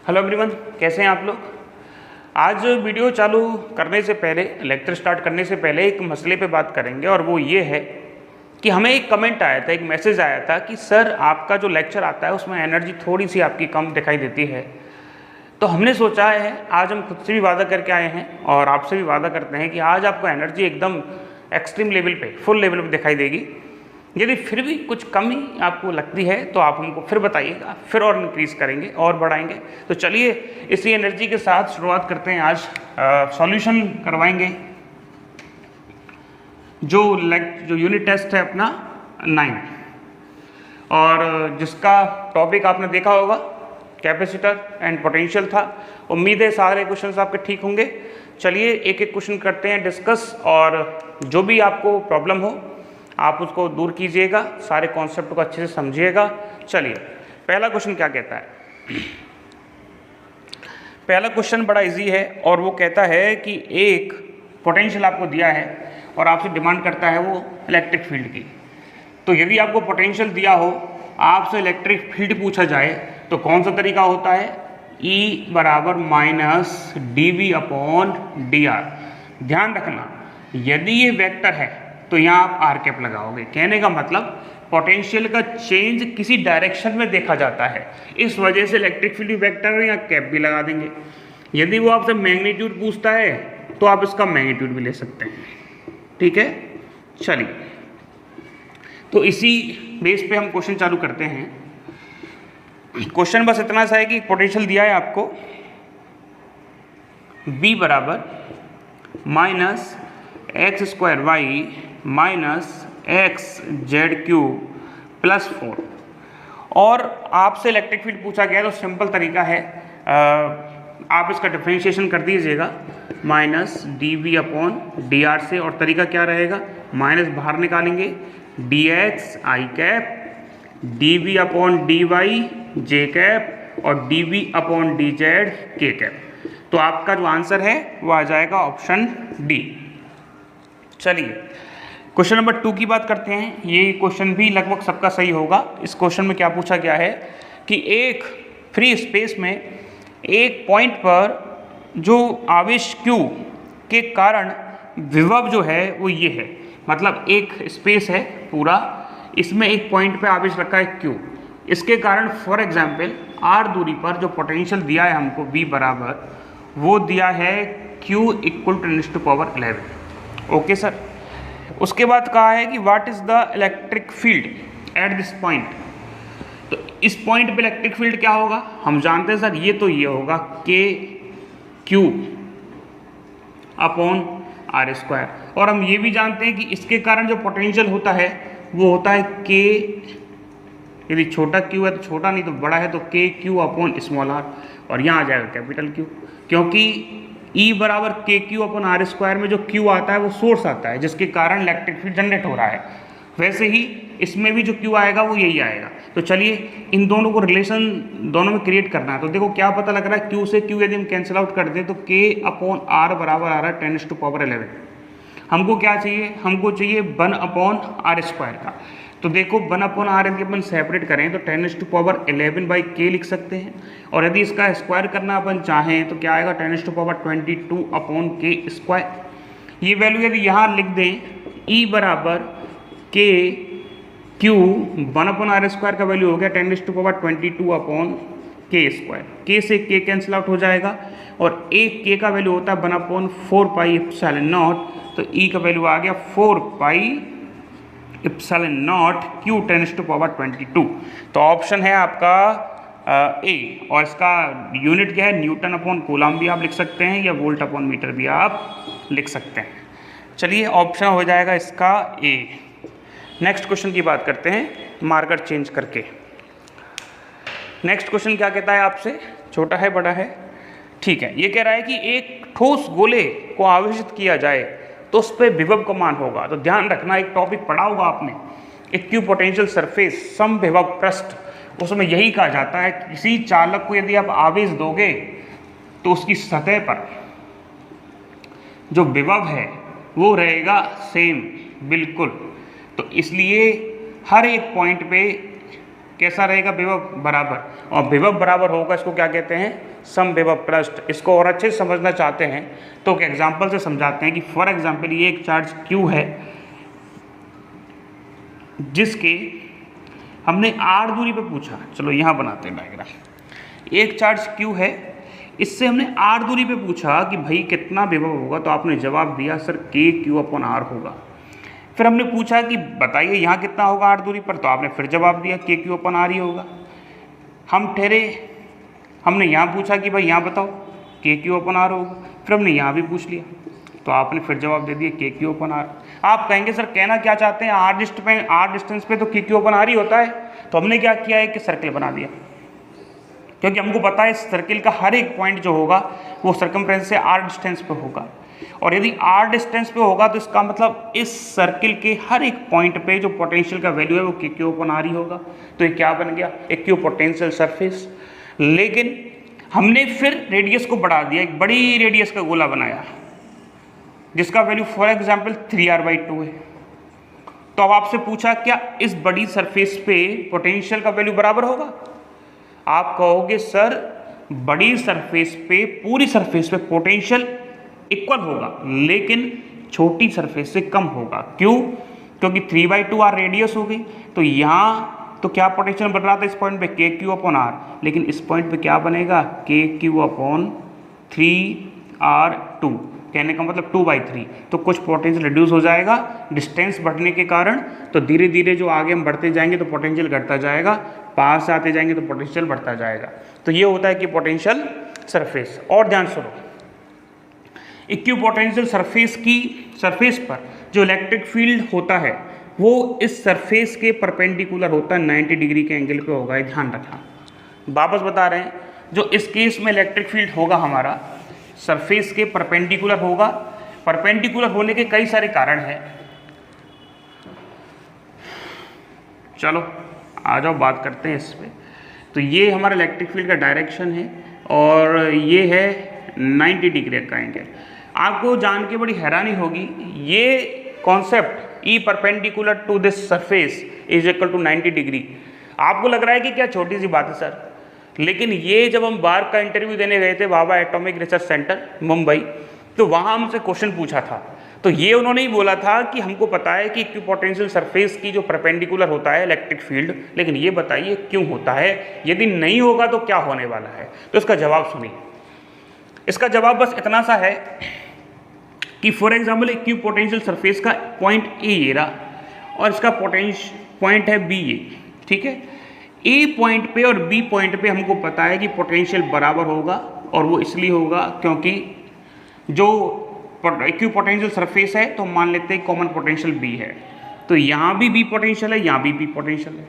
Hello everyone, कैसे हैं आप लोग। आज वीडियो चालू करने से पहले, लेक्चर स्टार्ट करने से पहले एक मसले पे बात करेंगे और वो ये है कि हमें एक कमेंट आया था, एक मैसेज आया था कि सर आपका जो लेक्चर आता है उसमें एनर्जी थोड़ी सी आपकी कम दिखाई देती है। तो हमने सोचा है आज हम खुद से भी वादा करके आए हैं और आपसे भी वादा करते हैं कि आज आपको एनर्जी एकदम एक्सट्रीम लेवल पे, फुल लेवल पे दिखाई देगी। यदि फिर भी कुछ कमी आपको लगती है तो आप हमको फिर बताइएगा, फिर और इंक्रीज़ करेंगे और बढ़ाएंगे। तो चलिए इसी एनर्जी के साथ शुरुआत करते हैं। आज सॉल्यूशन करवाएंगे जो यूनिट टेस्ट है अपना 9, और जिसका टॉपिक आपने देखा होगा कैपेसिटर एंड पोटेंशियल था। उम्मीद है सारे क्वेश्चंस आपके ठीक होंगे। चलिए एक एक क्वेश्चन करते हैं डिस्कस, और जो भी आपको प्रॉब्लम हो आप उसको दूर कीजिएगा, सारे कॉन्सेप्ट को अच्छे से समझिएगा। चलिए पहला क्वेश्चन क्या कहता है। पहला क्वेश्चन बड़ा इजी है और वो कहता है कि एक पोटेंशियल आपको दिया है और आपसे डिमांड करता है वो इलेक्ट्रिक फील्ड की। तो यदि आपको पोटेंशियल दिया हो, आपसे इलेक्ट्रिक फील्ड पूछा जाए तो कौन सा तरीका होता है, E बराबर माइनस dV/dr। ध्यान रखना, यदि ये वेक्टर है तो यहाँ आप आर कैप लगाओगे। कहने का मतलब पोटेंशियल का चेंज किसी डायरेक्शन में देखा जाता है, इस वजह से इलेक्ट्रिक फील्ड वेक्टर या कैप भी लगा देंगे। यदि वो आपसे मैग्नीट्यूड पूछता है तो आप इसका मैग्नीट्यूड भी ले सकते हैं। ठीक है, चलिए तो इसी बेस पे हम क्वेश्चन चालू करते हैं। क्वेश्चन बस इतना सा है कि पोटेंशियल दिया है आपको B बराबर minus x² minus XZ³ plus 4, और आपसे इलेक्ट्रिक फील्ड पूछा गया तो सिंपल तरीका है, आप इसका डिफरेंशिएशन कर दीजिएगा माइनस dV/dr से, और तरीका क्या रहेगा, माइनस बाहर निकालेंगे dx i cap, dV/dy j cap और dV/dz k कैप। तो आपका जो आंसर है वो आ जाएगा ऑप्शन डी। चलिए क्वेश्चन नंबर 2 की बात करते हैं। ये क्वेश्चन भी लगभग सबका सही होगा। इस क्वेश्चन में क्या पूछा गया है कि एक फ्री स्पेस में एक पॉइंट पर जो आवेश Q के कारण विभव जो है वो ये है। मतलब एक स्पेस है पूरा, इसमें एक पॉइंट पे आवेश रखा है Q, इसके कारण फॉर एग्जाम्पल R दूरी पर जो पोटेंशियल दिया है हमको V बराबर, वो दिया है Q = 10⁻11। Okay sir. उसके बाद कहा है कि what is the electric field at this point. तो इस पॉइंट पे इलेक्ट्रिक फील्ड क्या होगा, हम जानते हैं सर, ये तो ये होगा KQ/R², और हम ये भी जानते हैं कि इसके कारण जो पोटेंशियल होता है वो होता है K, यदि छोटा Q है तो छोटा, नहीं तो बड़ा है तो KQ/r, और यहाँ आ जाएगा कैपिटल Q, क्योंकि E बराबर KQ/r² में जो Q आता है वो सोर्स आता है जिसके कारण इलेक्ट्रिक फील्ड जनरेट हो रहा है। वैसे ही इसमें भी जो Q आएगा वो यही आएगा। तो चलिए इन दोनों को रिलेशन दोनों में क्रिएट करना है। तो देखो क्या पता लग रहा है, Q से Q यदि हम कैंसिल आउट कर दें तो K/r बराबर आ रहा है 10⁻11। हमको क्या चाहिए, हमको चाहिए 1/r² का। तो देखो 1/r यदि अपन सेपरेट करें तो 10⁻11/k लिख सकते हैं, और यदि इसका स्क्वायर करना अपन चाहें तो क्या आएगा 10⁻22/k²। ये वैल्यू यदि यहाँ लिख दें, E बराबर KQ 1/r² का वैल्यू हो गया 10⁻22/k²। K से K कैंसिल आउट हो जाएगा, और एक K का वैल्यू होता है 1/4πε0, तो E का वैल्यू आ गया 4πε0 Q 10⁻22। तो ऑप्शन है आपका ए, और इसका यूनिट क्या है, N/कूलम भी आप लिख सकते हैं या वोल्ट/मीटर भी आप लिख सकते हैं। चलिए ऑप्शन हो जाएगा इसका ए। नेक्स्ट क्वेश्चन की बात करते हैं मार्कर चेंज करके। नेक्स्ट क्वेश्चन क्या कहता है आपसे, छोटा है बड़ा है, ठीक है। ये कह रहा है कि एक ठोस गोले को आवेशित किया जाए तो उस पर विभव का मान होगा। तो ध्यान रखना, एक टॉपिक पढ़ा होगा आपने, इक्विपोटेंशियल सरफेस समविभव पृष्ठ, उसमें यही कहा जाता है किसी चालक को यदि आप आवेश दोगे तो उसकी सतह पर जो विभव है वो रहेगा सेम, बिल्कुल। तो इसलिए हर एक पॉइंट पे कैसा रहेगा, विभव बराबर, और विभव बराबर होगा इसको क्या कहते हैं, सम विभव पृष्ठ। इसको और अच्छे से समझना चाहते हैं तो एक एग्जाम्पल से समझाते हैं कि फॉर एग्जाम्पल ये एक चार्ज Q है जिसके हमने r दूरी पे पूछा, चलो यहाँ बनाते हैं डायग्राम। एक चार्ज Q है, इससे हमने r दूरी पे पूछा कि भाई कितना विभव होगा, तो आपने जवाब दिया सर KQ/R होगा। फिर हमने पूछा कि बताइए यहाँ कितना होगा r दूरी पर, तो आपने फिर जवाब दिया KQ/R ही होगा। हम ठहरे, हमने यहाँ पूछा कि भाई यहाँ बताओ KQ/R होगा, फिर हमने यहाँ भी पूछ लिया तो आपने फिर जवाब दे दिया KQ/R। आप कहेंगे सर कहना क्या चाहते हैं, r डिस्टेंस पे तो KQ/R ही होता है। तो हमने क्या किया है कि सर्किल बना दिया, क्योंकि हमको पता है सर्किल का हर एक पॉइंट जो होगा वो सर्कमफ्रेंस से r डिस्टेंस पे होगा, और यदि r डिस्टेंस पे होगा तो इसका मतलब इस सर्किल के हर एक पॉइंट पे जो पोटेंशियल का वैल्यू है वो KQ/R ही होगा। तो ये क्या बन गया, इक्यू पोटेंशियल सरफेस। लेकिन हमने फिर रेडियस को बढ़ा दिया, एक बड़ी रेडियस का गोला बनाया जिसका वैल्यू फॉर एग्जाम्पल 3r/2 है। तो अब आपसे पूछा क्या इस बड़ी सरफेस पे पोटेंशियल का वैल्यू बराबर होगा? आप कहोगे सर बड़ी सरफेस पे, पूरी सरफेस पे पोटेंशियल इक्वल होगा, लेकिन छोटी सरफेस से कम होगा। क्यों? क्योंकि 3/2r रेडियस हो गई, तो यहाँ तो क्या पोटेंशियल बन रहा था इस पॉइंट पे KQ/R, लेकिन इस पॉइंट पे क्या बनेगा KQ/3r2, कहने का मतलब 2/3। तो कुछ पोटेंशियल रिड्यूस हो जाएगा डिस्टेंस बढ़ने के कारण, तो धीरे धीरे जो आगे हम बढ़ते जाएंगे तो पोटेंशियल घटता जाएगा, पास आते जाएंगे तो पोटेंशियल बढ़ता जाएगा। तो ये होता है कि पोटेंशियल सरफेस। और ध्यान सुनो, इक्यू पोटेंशियल सरफेस पर जो इलेक्ट्रिक फील्ड होता है वो इस सरफेस के परपेंडिकुलर होता है, 90 डिग्री के एंगल पे होगा, ये ध्यान रखना। वापस बता रहे हैं, जो इस केस में इलेक्ट्रिक फील्ड होगा हमारा सरफेस के परपेंडिकुलर होगा। परपेंडिकुलर होने के कई सारे कारण हैं, चलो आ जाओ बात करते हैं इस पे। तो ये हमारा इलेक्ट्रिक फील्ड का डायरेक्शन है और ये है 90 डिग्री का एंगल। आपको जान के बड़ी हैरानी होगी, ये concept E perpendicular to this surface is equal to 90 degree. आपको लग रहा है कि क्या छोटी सी बात है सर, लेकिन ये जब हम बार का इंटरव्यू देने गए थे Bhabha atomic research centre Mumbai, तो वहाँ हमसे क्वेश्चन पूछा था। तो ये उन्होंने ही बोला था कि हमको पता है कि इक्विपोटेंशियल सरफेस की जो परपेंडिकुलर होता है इलेक्ट्रिक फील्ड, लेकिन ये बताइए क्यों होता है, यदि नहीं होगा तो क्या होने वाला है। तो इसका जवाब सुनिए। इसका जवाब बस इतना सा है कि फॉर एग्जाम्पल इक्विपोटेंशियल सरफेस का पॉइंट ए ये रहा और इसका पॉइंट है बी ये, ठीक है। ए पॉइंट पे और बी पॉइंट पे हमको पता है कि पोटेंशियल बराबर होगा, और वो इसलिए होगा क्योंकि जो इक्विपोटेंशियल सरफेस है तो मान लेते हैं कॉमन पोटेंशियल बी है, तो यहाँ भी बी पोटेंशियल है, यहाँ भी बी पोटेंशियल है।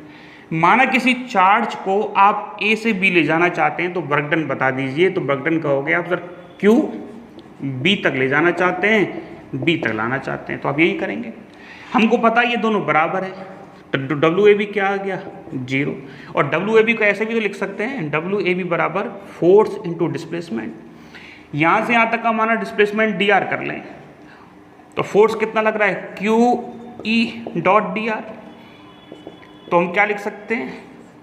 माना किसी चार्ज को आप ए से बी ले जाना चाहते हैं तो वर्क डन बता दीजिए, तो वर्क डन कहोगे आप सर क्यू बी तक ले जाना चाहते हैं, बी तक लाना चाहते हैं, तो आप यही करेंगे। हमको पता है ये दोनों बराबर है, तो डब्ल्यू ए बी क्या आ गया 0, और डब्ल्यू ए बी को ऐसे भी तो लिख सकते हैं, डब्ल्यू ए बी बराबर फोर्स इंटू डिस्प्लेसमेंट। यहाँ से यहाँ तक का हमारा डिस्प्लेसमेंट डी आर कर लें, तो फोर्स कितना लग रहा है Q E dot D R, तो हम क्या लिख सकते हैं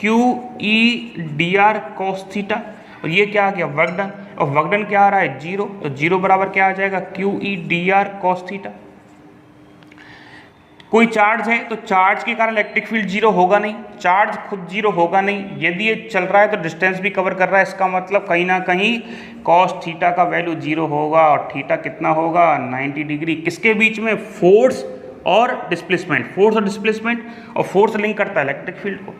Q E D R cos theta, और ये क्या आ गया वर्क डन, और वर्क डन क्या आ रहा है 0, तो 0 बराबर क्या आ जाएगा Q E D R cos theta. कोई चार्ज है तो चार्ज के कारण इलेक्ट्रिक फील्ड 0 होगा नहीं, चार्ज खुद 0 होगा नहीं, यदि ये चल रहा है तो डिस्टेंस भी कवर कर रहा है, इसका मतलब कहीं ना कहीं कॉस थीटा का वैल्यू 0 होगा, और थीटा कितना होगा 90 डिग्री। किसके बीच में? फोर्स और डिस्प्लेसमेंट, फोर्स और डिस्प्लेसमेंट, और फोर्स लिंक करता है इलेक्ट्रिक फील्ड को।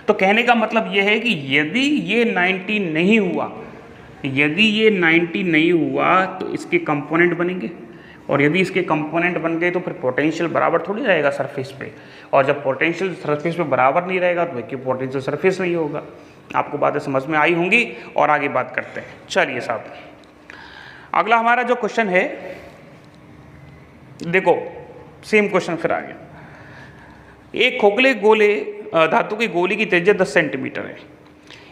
तो कहने का मतलब ये है कि यदि ये 90 नहीं हुआ, यदि ये 90 नहीं हुआ तो इसके कंपोनेंट बनेंगे, और यदि इसके कंपोनेंट बन गए तो फिर पोटेंशियल बराबर थोड़ी रहेगा सरफेस पे, और जब पोटेंशियल सरफेस पे बराबर नहीं रहेगा तो कि पोटेंशियल सरफेस नहीं होगा। आपको बातें समझ में आई होंगी, और आगे बात करते हैं। चलिए साहब, अगला हमारा जो क्वेश्चन है, देखो सेम क्वेश्चन फिर आ गया। एक खोखले गोले धातु की गोली की त्रिज्या 10 सेंटीमीटर है,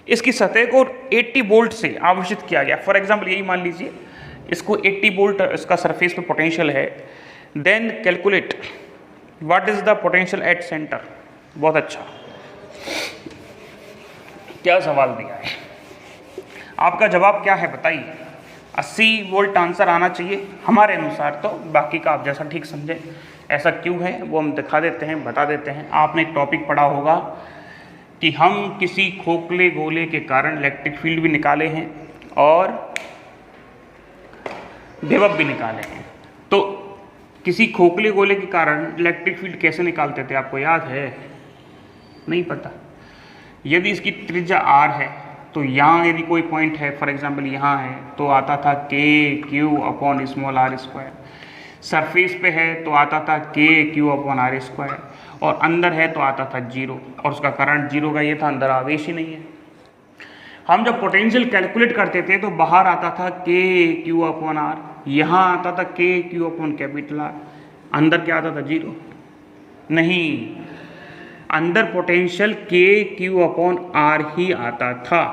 इसकी सतह को 80 वोल्ट से आवेशित किया गया। फॉर एग्जाम्पल यही मान लीजिए इसको 80 वोल्ट इसका सरफेस पे पोटेंशियल है, then calculate what is the potential at centre. बहुत अच्छा, क्या सवाल दिया है, आपका जवाब क्या है बताइए। 80 वोल्ट आंसर आना चाहिए हमारे अनुसार, तो बाकी का आप जैसा ठीक समझें। ऐसा क्यों है वो हम दिखा देते हैं, बता देते हैं। आपने एक टॉपिक पढ़ा होगा कि हम किसी खोखले गोले के कारण इलेक्ट्रिक फील्ड भी निकाले हैं और विभव भी निकाले हैं। तो किसी खोखले गोले के कारण इलेक्ट्रिक फील्ड कैसे निकालते थे, आपको याद है? नहीं पता। यदि इसकी त्रिज्या r है तो यहाँ यदि कोई पॉइंट है, फॉर एग्जांपल यहाँ है, तो आता था k q upon small r square. Surface पे है तो आता था k q upon r square, और अंदर है तो आता था 0, और उसका करंट 0 का ये था, अंदर आवेश ही नहीं है। हम जब पोटेंशियल कैलकुलेट करते थे तो बाहर आता था k q अपॉन r, यहाँ आता था k q upon capital R, अंदर क्या आता था 0? नहीं, अंदर potential k q upon r ही आता था।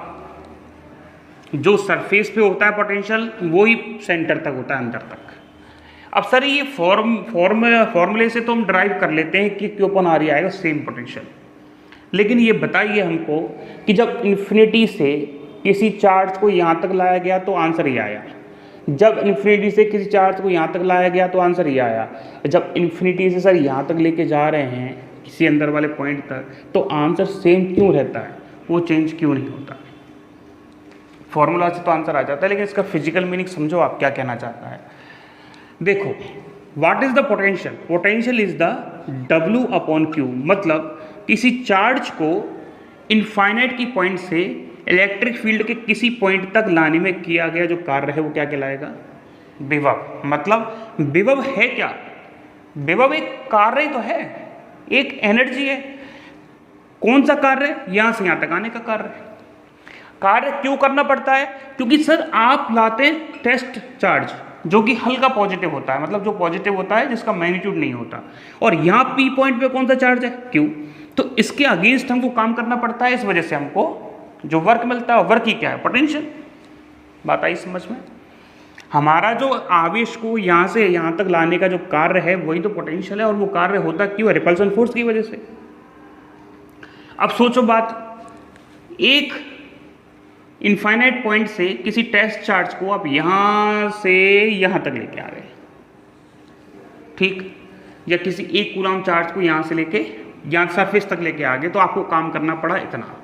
जो सरफेस पे होता है पोटेंशियल वो ही सेंटर तक होता है, अंदर तक। अब सर ये फॉर्मूले से तो हम ड्राइव कर लेते हैं कि q अपॉन r ही आएगा, सेम पोटेंशियल। लेकिन ये बताइए हमको कि जब इन्फिनिटी से किसी चार्ज को यहाँ तक लाया गया तो आंसर ये आया, जब इन्फिनिटी से किसी चार्ज को यहाँ तक लाया गया तो आंसर ये आया, जब इन्फिनिटी से सर यहाँ तक लेके जा रहे हैं किसी अंदर वाले पॉइंट तक, तो आंसर सेम क्यों रहता है, वो चेंज क्यों नहीं होता? फॉर्मूला से तो आंसर आ जाता है, लेकिन इसका फिजिकल मीनिंग समझो आप क्या कहना चाहता है। देखो, what is the potential? Potential is the W upon Q, मतलब किसी चार्ज को इनफाइनाइट की पॉइंट से इलेक्ट्रिक फील्ड के किसी पॉइंट तक लाने में किया गया जो कार्य है वो क्या कहलाएगा? विभव। मतलब विभव है क्या? विभव एक कार्य ही तो है, एक एनर्जी है। कौन सा कार्य? यहां से यहां तक आने का कार्य। कार्य क्यों करना पड़ता है? क्योंकि सर आप लाते हैं टेस्ट चार्ज जो कि हल्का पॉजिटिव होता है, मतलब जो पॉजिटिव होता है जिसका मैग्नीट्यूड नहीं होता, और यहाँ P पॉइंट पे कौन सा चार्ज है? Q। तो इसके अगेंस्ट हमको काम करना पड़ता है, इस वजह से हमको जो वर्क मिलता है, वर्क ही क्या है? पोटेंशियल। बात आई समझ में? हमारा जो आवेश को यहाँ से यहाँ तक लाने का जो कार्य है वही तो पोटेंशियल है, और वो कार्य होता क्यों है? रिपल्सन फोर्स की वजह से। अब सोचो बात, एक इनफाइनाइट पॉइंट से किसी टेस्ट चार्ज को आप यहाँ से यहाँ तक लेके आ गए, ठीक, या किसी एक कूलम चार्ज को यहाँ से लेके यहाँ सरफेस तक लेके आ गए, तो आपको काम करना पड़ा इतना।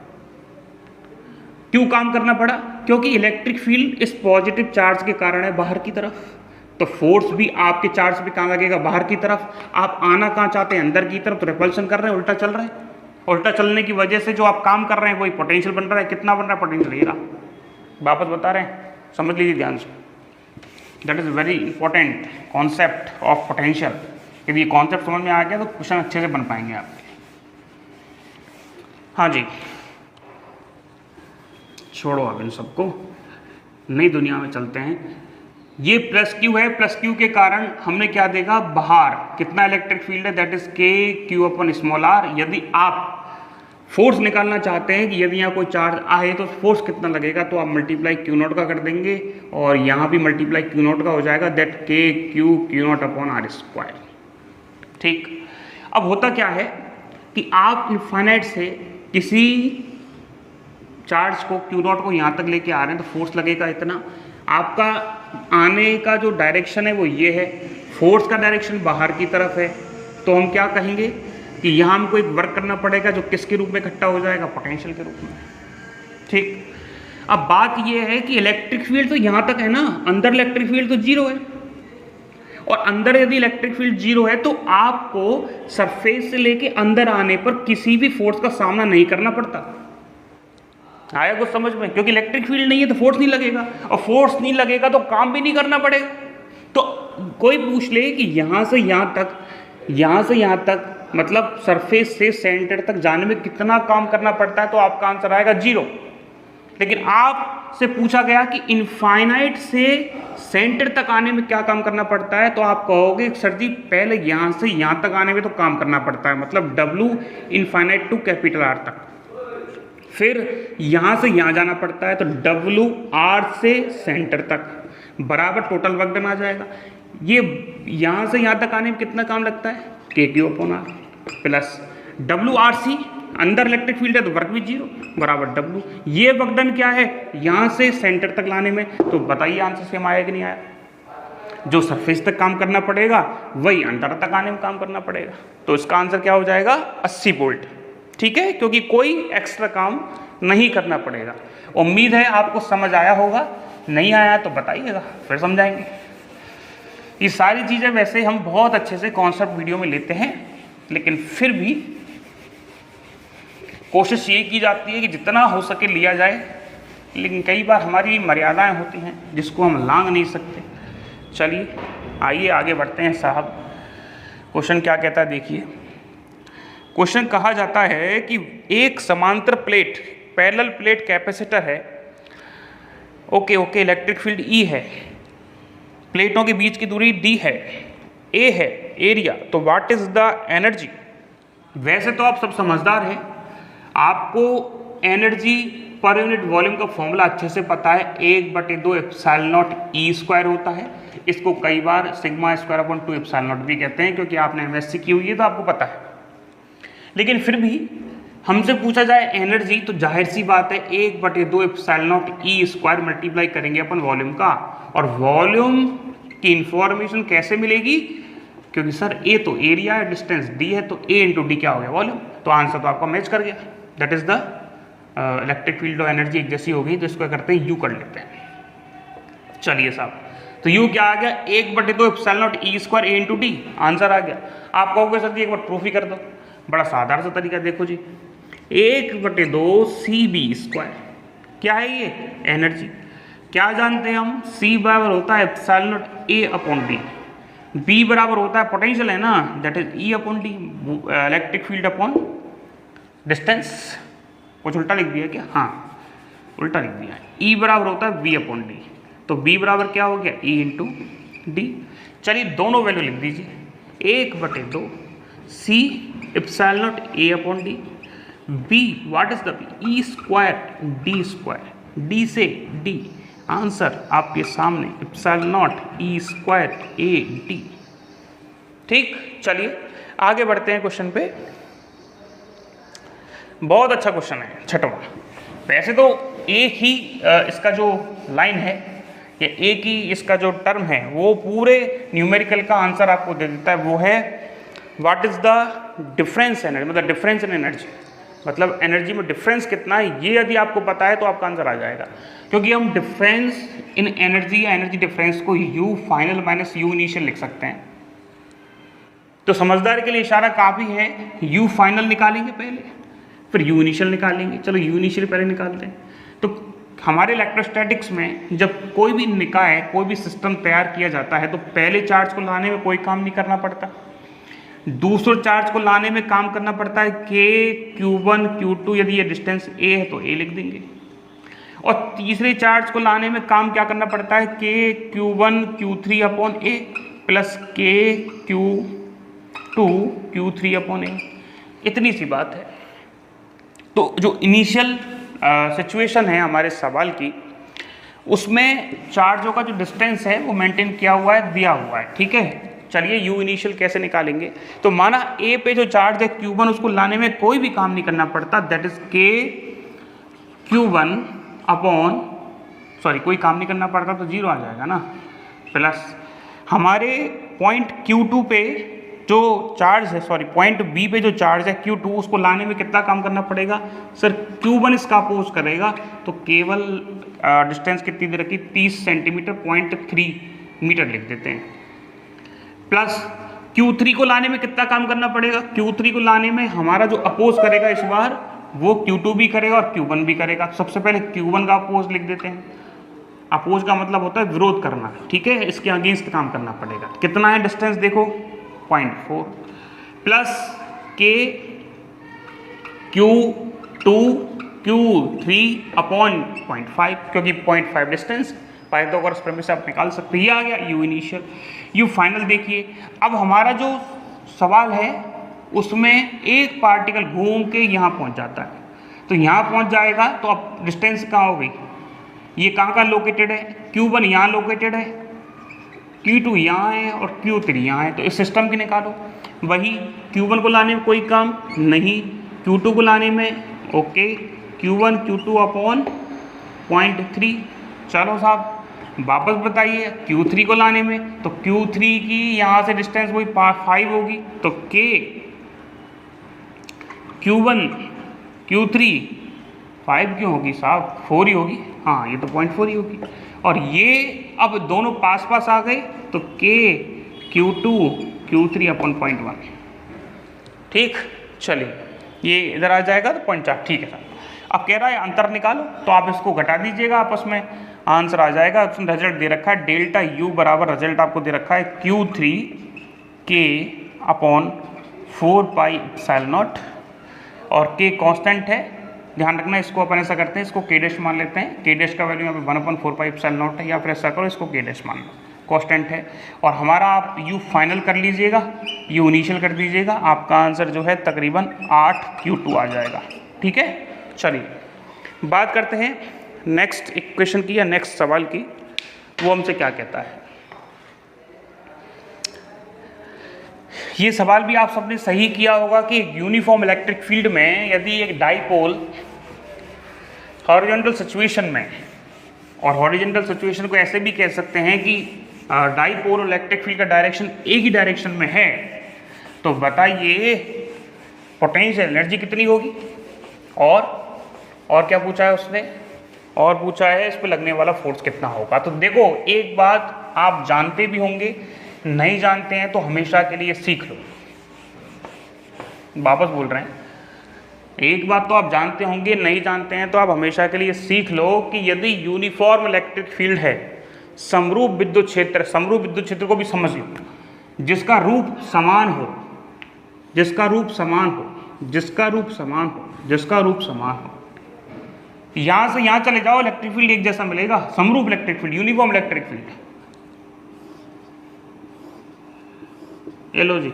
क्यों काम करना पड़ा? क्योंकि इलेक्ट्रिक फील्ड इस पॉजिटिव चार्ज के कारण है बाहर की तरफ, तो फोर्स भी आपके चार्ज पे कहाँ लगेगा? बाहर की तरफ। आप आना कहाँ चाहते हैं? अंदर की तरफ, तो रिपल्शन कर रहे हैं, उल्टा चल रहे हैं। उल्टा चलने की वजह से जो आप काम कर रहे हैं वही पोटेंशियल बन रहा है। कितना बन रहा है पोटेंशियल? ये रहा, वापस बता रहे हैं, समझ लीजिए ध्यान से। That is very important concept of potential. यदि ये कॉन्सेप्ट समझ में आ गया तो क्वेश्चन अच्छे से बन पाएंगे आपके। हाँ जी, छोड़ो अब इन सबको, नई दुनिया में चलते हैं। ये प्लस क्यू है, प्लस क्यू के कारण हमने क्या देखा? बाहर कितना इलेक्ट्रिक फील्ड है? दैट इज के क्यू अपन स्मॉल आर। यदि आप फोर्स निकालना चाहते हैं कि यदि यहाँ कोई चार्ज आए तो फोर्स कितना लगेगा, तो आप मल्टीप्लाई क्यू नॉट का कर देंगे, और यहाँ भी मल्टीप्लाई क्यू नॉट का हो जाएगा, that K Q naught upon R square. ठीक, अब होता क्या है कि आप इनफाइनाइट से किसी चार्ज को क्यू नॉट को यहाँ तक लेके आ रहे हैं, तो फोर्स लगेगा इतना। आपका आने का जो डायरेक्शन है वो ये है, फोर्स का डायरेक्शन बाहर की तरफ है, तो हम क्या कहेंगे कि यहाँ हमको एक वर्क करना पड़ेगा जो किसके रूप में इकट्ठा हो जाएगा? पोटेंशियल के रूप में। ठीक, अब बात ये है कि इलेक्ट्रिक फील्ड तो यहाँ तक है ना, अंदर इलेक्ट्रिक फील्ड तो 0 है, और अंदर यदि इलेक्ट्रिक फील्ड 0 है तो आपको सरफेस से लेके अंदर आने पर किसी भी फोर्स का सामना नहीं करना पड़ता। आया कुछ समझ में? क्योंकि इलेक्ट्रिक फील्ड नहीं है तो फोर्स नहीं लगेगा, और फोर्स नहीं लगेगा तो काम भी नहीं करना पड़ेगा। तो कोई पूछ ले कि यहाँ से यहाँ तक, यहाँ से यहाँ तक, मतलब सरफेस से सेंटर तक जाने में कितना काम करना पड़ता है, तो आपका आंसर आएगा 0। लेकिन आपसे पूछा गया कि इनफाइनाइट से सेंटर तक आने में क्या काम करना पड़ता है, तो आप कहोगे सर जी पहले यहाँ से यहाँ तक आने में तो काम करना पड़ता है, मतलब W infinite to capital R तक, फिर यहाँ से यहाँ जाना पड़ता है, तो W R से सेंटर तक बराबर टोटल वर्क डन आ जाएगा। ये यहाँ से यहाँ तक आने में कितना काम लगता है? KQ upon R plus WRC अंदर इलेक्ट्रिक फील्ड है तो वर्क भी 0 बराबर W। ये वर्क डन क्या है यहाँ से सेंटर तक लाने में, तो बताइए आंसर सेम आया कि नहीं आया। जो सरफेस तक काम करना पड़ेगा वही अंदर तक आने में काम करना पड़ेगा, तो इसका आंसर क्या हो जाएगा 80 वोल्ट। ठीक है, क्योंकि कोई एक्स्ट्रा काम नहीं करना पड़ेगा। उम्मीद है आपको समझ आया होगा, नहीं आया तो बताइएगा फिर समझाएंगे। ये सारी चीज़ें वैसे हम बहुत अच्छे से कॉन्सेप्ट वीडियो में लेते हैं, लेकिन फिर भी कोशिश ये की जाती है कि जितना हो सके लिया जाए, लेकिन कई बार हमारी मर्यादाएं होती हैं जिसको हम लांघ नहीं सकते। चलिए आइए आगे बढ़ते हैं साहब। क्वेश्चन क्या कहता है देखिए। क्वेश्चन कहा जाता है कि एक समांतर प्लेट पैरेलल प्लेट कैपेसिटर है। ओके, इलेक्ट्रिक फील्ड E है, प्लेटों के बीच की दूरी D है, A है एरिया, तो व्हाट इज द एनर्जी। वैसे तो आप सब समझदार हैं, आपको एनर्जी पर यूनिट वॉल्यूम का फॉर्मूला अच्छे से पता है, 1/2 एप्सिलॉन नॉट E² होता है। इसको कई बार σ²/2 एप्सिलॉन नॉट भी कहते हैं, क्योंकि आपने MSc की हुई है तो आपको पता है। लेकिन फिर भी हमसे पूछा जाए एनर्जी, तो जाहिर सी बात है 1/2 एप्सिलॉन नॉट E² मल्टीप्लाई करेंगे अपन वॉल्यूम का, और वॉल्यूम की इंफॉर्मेशन कैसे मिलेगी, क्योंकि सर A तो एरिया है, डिस्टेंस D है, तो A × D क्या हो गया वॉल्यूम। तो आंसर तो आपका मैच कर गया, that is the electric field और एनर्जी एक जैसी हो गई, तो इसको करते हैं U कर लेते हैं। चलिए साहब, तो U क्या आ गया 1/2 epsilon not E² A × D, answer आ गया। आप कहोगे सर जी एक बार प्रूफ ही कर दो, बड़ा साधारण सा तरीका देखो जी, 1/2 CB², क्या है ये एनर्जी। क्या जानते हैं हम, C बराबर होता है एप्सिलॉन नॉट A/D, B बराबर होता है पोटेंशियल है ना, that is E/D, electric field upon distance. कुछ उल्टा लिख दिया क्या, हाँ उल्टा लिख दिया। E बराबर होता है V/D, तो B बराबर क्या हो गया E × D। चलिए दोनों वैल्यू लिख दीजिए, 1/2 C epsilon not A/D, B what is the B E² D से D, आंसर आपके सामने एप्सिलॉन नॉट E² AD। ठीक, चलिए आगे बढ़ते हैं क्वेश्चन पे। बहुत अच्छा क्वेश्चन है छठवां। वैसे तो एक ही इसका जो लाइन है या एक ही इसका जो टर्म है वो पूरे न्यूमेरिकल का आंसर आपको दे देता है, वो है what is the difference energy, मतलब डिफरेंस इन एनर्जी, मतलब एनर्जी में डिफरेंस कितना है। ये यदि आपको पता है तो आपका आंसर आ जाएगा, क्योंकि हम डिफरेंस इन एनर्जी या एनर्जी डिफरेंस को U final minus U initial लिख सकते हैं। तो समझदार के लिए इशारा काफ़ी है, U फाइनल निकालेंगे पहले, फिर U इनिशियल निकालेंगे। चलो U इनिशियल पहले निकालते हैं। तो हमारे इलेक्ट्रोस्टैटिक्स में जब कोई भी निकाय, कोई भी सिस्टम तैयार किया जाता है तो पहले चार्ज को लाने में कोई काम नहीं करना पड़ता, दूसरे चार्ज को लाने में काम करना पड़ता है K, Q1, Q2, यदि ये डिस्टेंस A है तो A लिख देंगे, और तीसरे चार्ज को लाने में काम क्या करना पड़ता है K, Q1, Q3/A plus K, Q2, Q3/A। इतनी सी बात है। तो जो इनिशियल सिचुएशन है हमारे सवाल की, उसमें चार्जों का जो डिस्टेंस है वो मेंटेन किया हुआ है, दिया हुआ है। ठीक है, चलिए U इनिशियल कैसे निकालेंगे। तो माना A पे जो चार्ज है Q1, उसको लाने में कोई भी काम नहीं करना पड़ता, दैट इज K कोई काम नहीं करना पड़ता तो 0 आ जाएगा ना, प्लस हमारे पॉइंट Q2 पे जो चार्ज है, पॉइंट B पे जो चार्ज है Q2, उसको लाने में कितना काम करना पड़ेगा सर, Q1 इसका अपोज करेगा, तो केवल डिस्टेंस कितनी दे रखी 30 सेंटीमीटर, 0.3 मीटर लिख देते हैं, प्लस Q3 को लाने में कितना काम करना पड़ेगा, Q3 को लाने में हमारा जो अपोज करेगा इस बार वो Q2 भी करेगा और Q1 भी करेगा। सबसे पहले Q1 का अपोज लिख देते हैं, अपोज का मतलब होता है विरोध करना, ठीक है, इसके अगेंस्ट काम करना पड़ेगा। कितना है डिस्टेंस देखो 0.4, प्लस K Q2 Q3/0.5, क्योंकि 0.5 डिस्टेंस पाइथागोरस प्रमेय से आप निकाल सकते हैं। ये आ गया U इनिशियल। U फाइनल देखिए, अब हमारा जो सवाल है उसमें एक पार्टिकल घूम के यहाँ पहुँच जाता है, तो यहाँ पहुँच जाएगा, तो अब डिस्टेंस कहाँ हो गई, ये कहाँ लोकेटेड है, Q1 यहाँ लोकेटेड है, Q2 यहाँ है और Q3 यहाँ है, तो इस सिस्टम की निकालो। वही Q1 को लाने में कोई काम नहीं, Q2 को लाने में ओके Q1 Q2 अपॉन 0.3। चलो साहब वापस बताइए Q3 को लाने में, तो Q3 की यहाँ से डिस्टेंस वही 5 होगी, तो K Q1 Q3 5 क्यों होगी साहब, 4 ही होगी। हाँ ये तो 0.4 ही होगी। और ये अब दोनों पास पास आ गए तो K Q2 Q3 अपॉन 0.1। ठीक, चलिए ये इधर आ जाएगा तो 0.4। ठीक है सर। अब कह रहा है अंतर निकालो, तो आप इसको घटा दीजिएगा आपस में, आंसर आ जाएगा। उसमें रिजल्ट दे रखा है डेल्टा U बराबर रिजल्ट आपको दे रखा है Q3 K अपॉन 4πε0 और K कांस्टेंट है, ध्यान रखना। इसको अपन ऐसा करते हैं, इसको K डैश मान लेते हैं। K डैश का वैल्यू यहाँ पे 1/4πε0 है, या फिर ऐसा करो इसको K डैश मान लो, कांस्टेंट है। और हमारा आप U फाइनल कर लीजिएगा, U इनिशियल कर दीजिएगा, आपका आंसर जो है तकरीबन 8Q2 आ जाएगा। ठीक है, चलिए बात करते हैं नेक्स्ट इक्वेशन की या नेक्स्ट सवाल की। वो हमसे क्या कहता है। ये सवाल भी आप सबने सही किया होगा कि एक यूनिफॉर्म इलेक्ट्रिक फील्ड में यदि एक डाइपोल हॉरिजॉन्टल सिचुएशन में, और हॉरिजॉन्टल सिचुएशन को ऐसे भी कह सकते हैं कि डाइपोल इलेक्ट्रिक फील्ड का डायरेक्शन एक ही डायरेक्शन में है, तो बताइए पोटेंशियल एनर्जी कितनी होगी। और क्या पूछा है उसने, और पूछा है इस पे लगने वाला फोर्स कितना होगा। तो देखो एक बात आप जानते भी होंगे, नहीं जानते हैं तो हमेशा के लिए सीख लो। वापस बोल रहे हैं, एक बात तो आप जानते होंगे, नहीं जानते हैं तो आप हमेशा के लिए सीख लो कि यदि यूनिफॉर्म इलेक्ट्रिक फील्ड है, समरूप विद्युत क्षेत्र को भी समझ लो, जिसका रूप समान हो, यहां से यहां चले जाओ इलेक्ट्रिक फील्ड एक जैसा मिलेगा, समरूप electric field, uniform electric field. ये लो जी,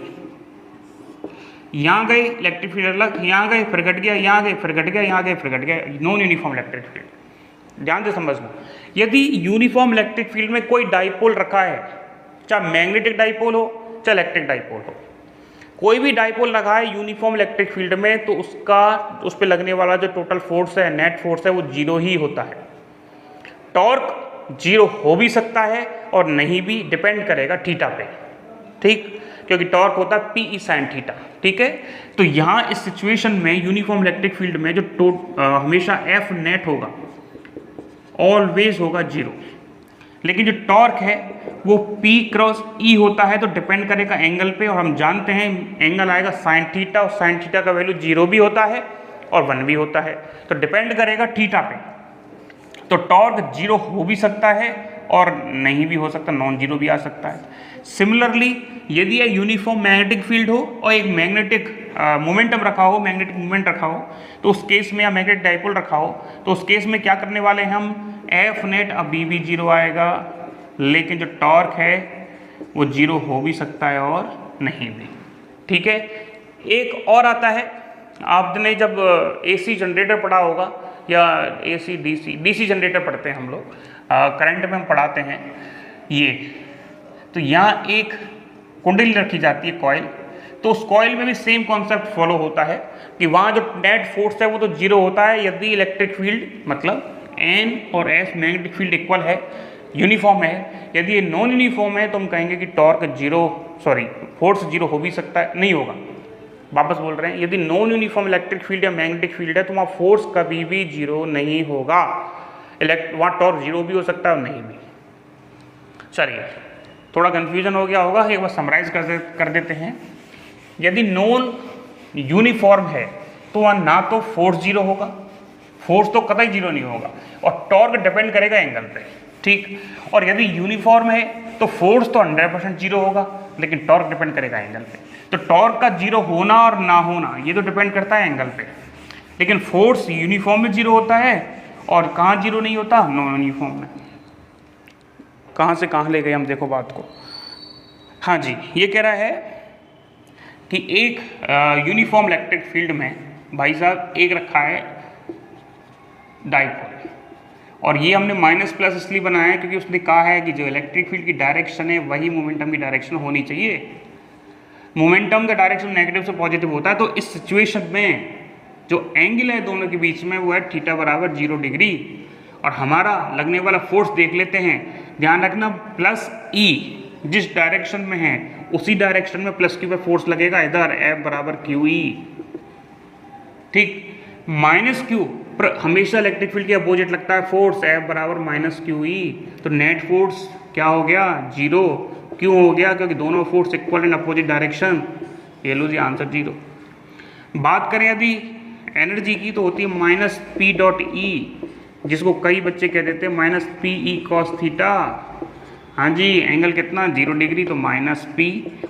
यहां गए इलेक्ट्रिक फील्ड अलग, यहां गए फिर घट गया, यहां गए फिर घट गया, यहां गए फिर घट गया, नॉन यूनिफॉर्म इलेक्ट्रिक फील्ड। ध्यान से समझना, यदि यूनिफॉर्म इलेक्ट्रिक फील्ड में कोई डाइपोल रखा है, चाहे मैग्नेटिक डाइपोल हो चाहे इलेक्ट्रिक डाइपोल हो, कोई भी डाइपोल लगा है यूनिफॉर्म इलेक्ट्रिक फील्ड में, तो उस पर लगने वाला जो टोटल फोर्स है, नेट फोर्स है, वो 0 ही होता है। टॉर्क 0 हो भी सकता है और नहीं भी, डिपेंड करेगा थीटा पे। ठीक, क्योंकि टॉर्क होता है P E sin थीटा। ठीक है, तो यहाँ इस सिचुएशन में यूनिफॉर्म इलेक्ट्रिक फील्ड में जो हमेशा F नेट होगा, ऑलवेज होगा 0, लेकिन जो टॉर्क है वो P क्रॉस E होता है, तो डिपेंड करेगा एंगल पे, और हम जानते हैं एंगल आएगा साइन थीटा, और साइन थीटा का वैल्यू 0 भी होता है और 1 भी होता है, तो डिपेंड करेगा थीटा पे। तो टॉर्क 0 हो भी सकता है और नहीं भी हो सकता, नॉन 0 भी आ सकता है। सिमिलरली यदि एक यूनिफॉर्म मैग्नेटिक फील्ड हो और एक मैग्नेटिक मोमेंटम रखा हो, मैग्नेटिक मोमेंट रखा हो, तो उस केस में, या मैग्नेटिक डाइपोल रखा हो, तो उस केस में क्या करने वाले हैं हम, F नेट अभी भी 0 आएगा, लेकिन जो टॉर्क है वो 0 हो भी सकता है और नहीं भी। ठीक है, एक और आता है, आपने जब AC जनरेटर पढ़ा होगा, या AC DC जनरेटर पढ़ते हैं हम लोग, करंट में हम पढ़ाते हैं ये, तो यहाँ एक कुंडली रखी जाती है, कॉइल, तो उस कॉइल में भी सेम कॉन्सेप्ट फॉलो होता है कि वहाँ जो नेट फोर्स है वो तो 0 होता है यदि इलेक्ट्रिक फील्ड, मतलब N और S मैग्नेटिक फील्ड इक्वल है, यूनिफॉर्म है। यदि ये नॉन यूनिफॉर्म है तो हम कहेंगे कि फोर्स 0 हो भी सकता है, नहीं होगा। वापस बोल रहे हैं, यदि नॉन यूनिफॉर्म इलेक्ट्रिक फील्ड या मैग्नेटिक फील्ड है तो वहाँ फोर्स कभी भी 0 नहीं होगा, वहाँ टॉर्क 0 भी हो सकता है और नहीं भी। चलिए, थोड़ा कन्फ्यूजन हो गया होगा, एक बार समराइज कर देते हैं। यदि नॉन यूनिफॉर्म है तो वहाँ ना तो फोर्स 0 होगा, फोर्स तो कतई 0 नहीं होगा, और टॉर्क डिपेंड करेगा एंगल पे। ठीक, और यदि यूनिफॉर्म है तो फोर्स तो 100% 0 होगा, लेकिन टॉर्क डिपेंड करेगा एंगल पे। तो टॉर्क का 0 होना और ना होना ये तो डिपेंड करता है एंगल पे, लेकिन फोर्स यूनिफॉर्म में 0 होता है, और कहाँ 0 नहीं होता, नॉन यूनिफॉर्म में। कहाँ से कहाँ ले गए हम, देखो बात को। हाँ जी, ये कह रहा है कि एक यूनिफॉर्म इलेक्ट्रिक फील्ड में भाई साहब एक रखा है डाइपोल, और ये हमने माइनस प्लस इसलिए बनाया है क्योंकि उसने कहा है कि जो इलेक्ट्रिक फील्ड की डायरेक्शन है वही मोमेंटम की डायरेक्शन होनी चाहिए। मोमेंटम का डायरेक्शन नेगेटिव से पॉजिटिव होता है, तो इस सिचुएशन में जो एंगल है दोनों के बीच में वो है थीटा बराबर 0 डिग्री। और हमारा लगने वाला फोर्स देख लेते हैं, ध्यान रखना प्लस ई जिस डायरेक्शन में है उसी डायरेक्शन में प्लस क्यू पे फोर्स लगेगा, इधर F बराबर क्यू ई। ठीक, माइनस क्यू पर हमेशा इलेक्ट्रिक फील्ड के अपोजिट लगता है फोर्स, F बराबर माइनस क्यू ई। तो नेट फोर्स क्या हो गया 0, क्यों हो गया क्योंकि दोनों force equal in opposite direction. ये लो जी आंसर 0। बात करें यदि एनर्जी की तो होती है माइनस पी डॉट ई, जिसको कई बच्चे कह देते हैं minus P E cos theta. हाँ जी, एंगल कितना 0 डिग्री तो माइनस पी,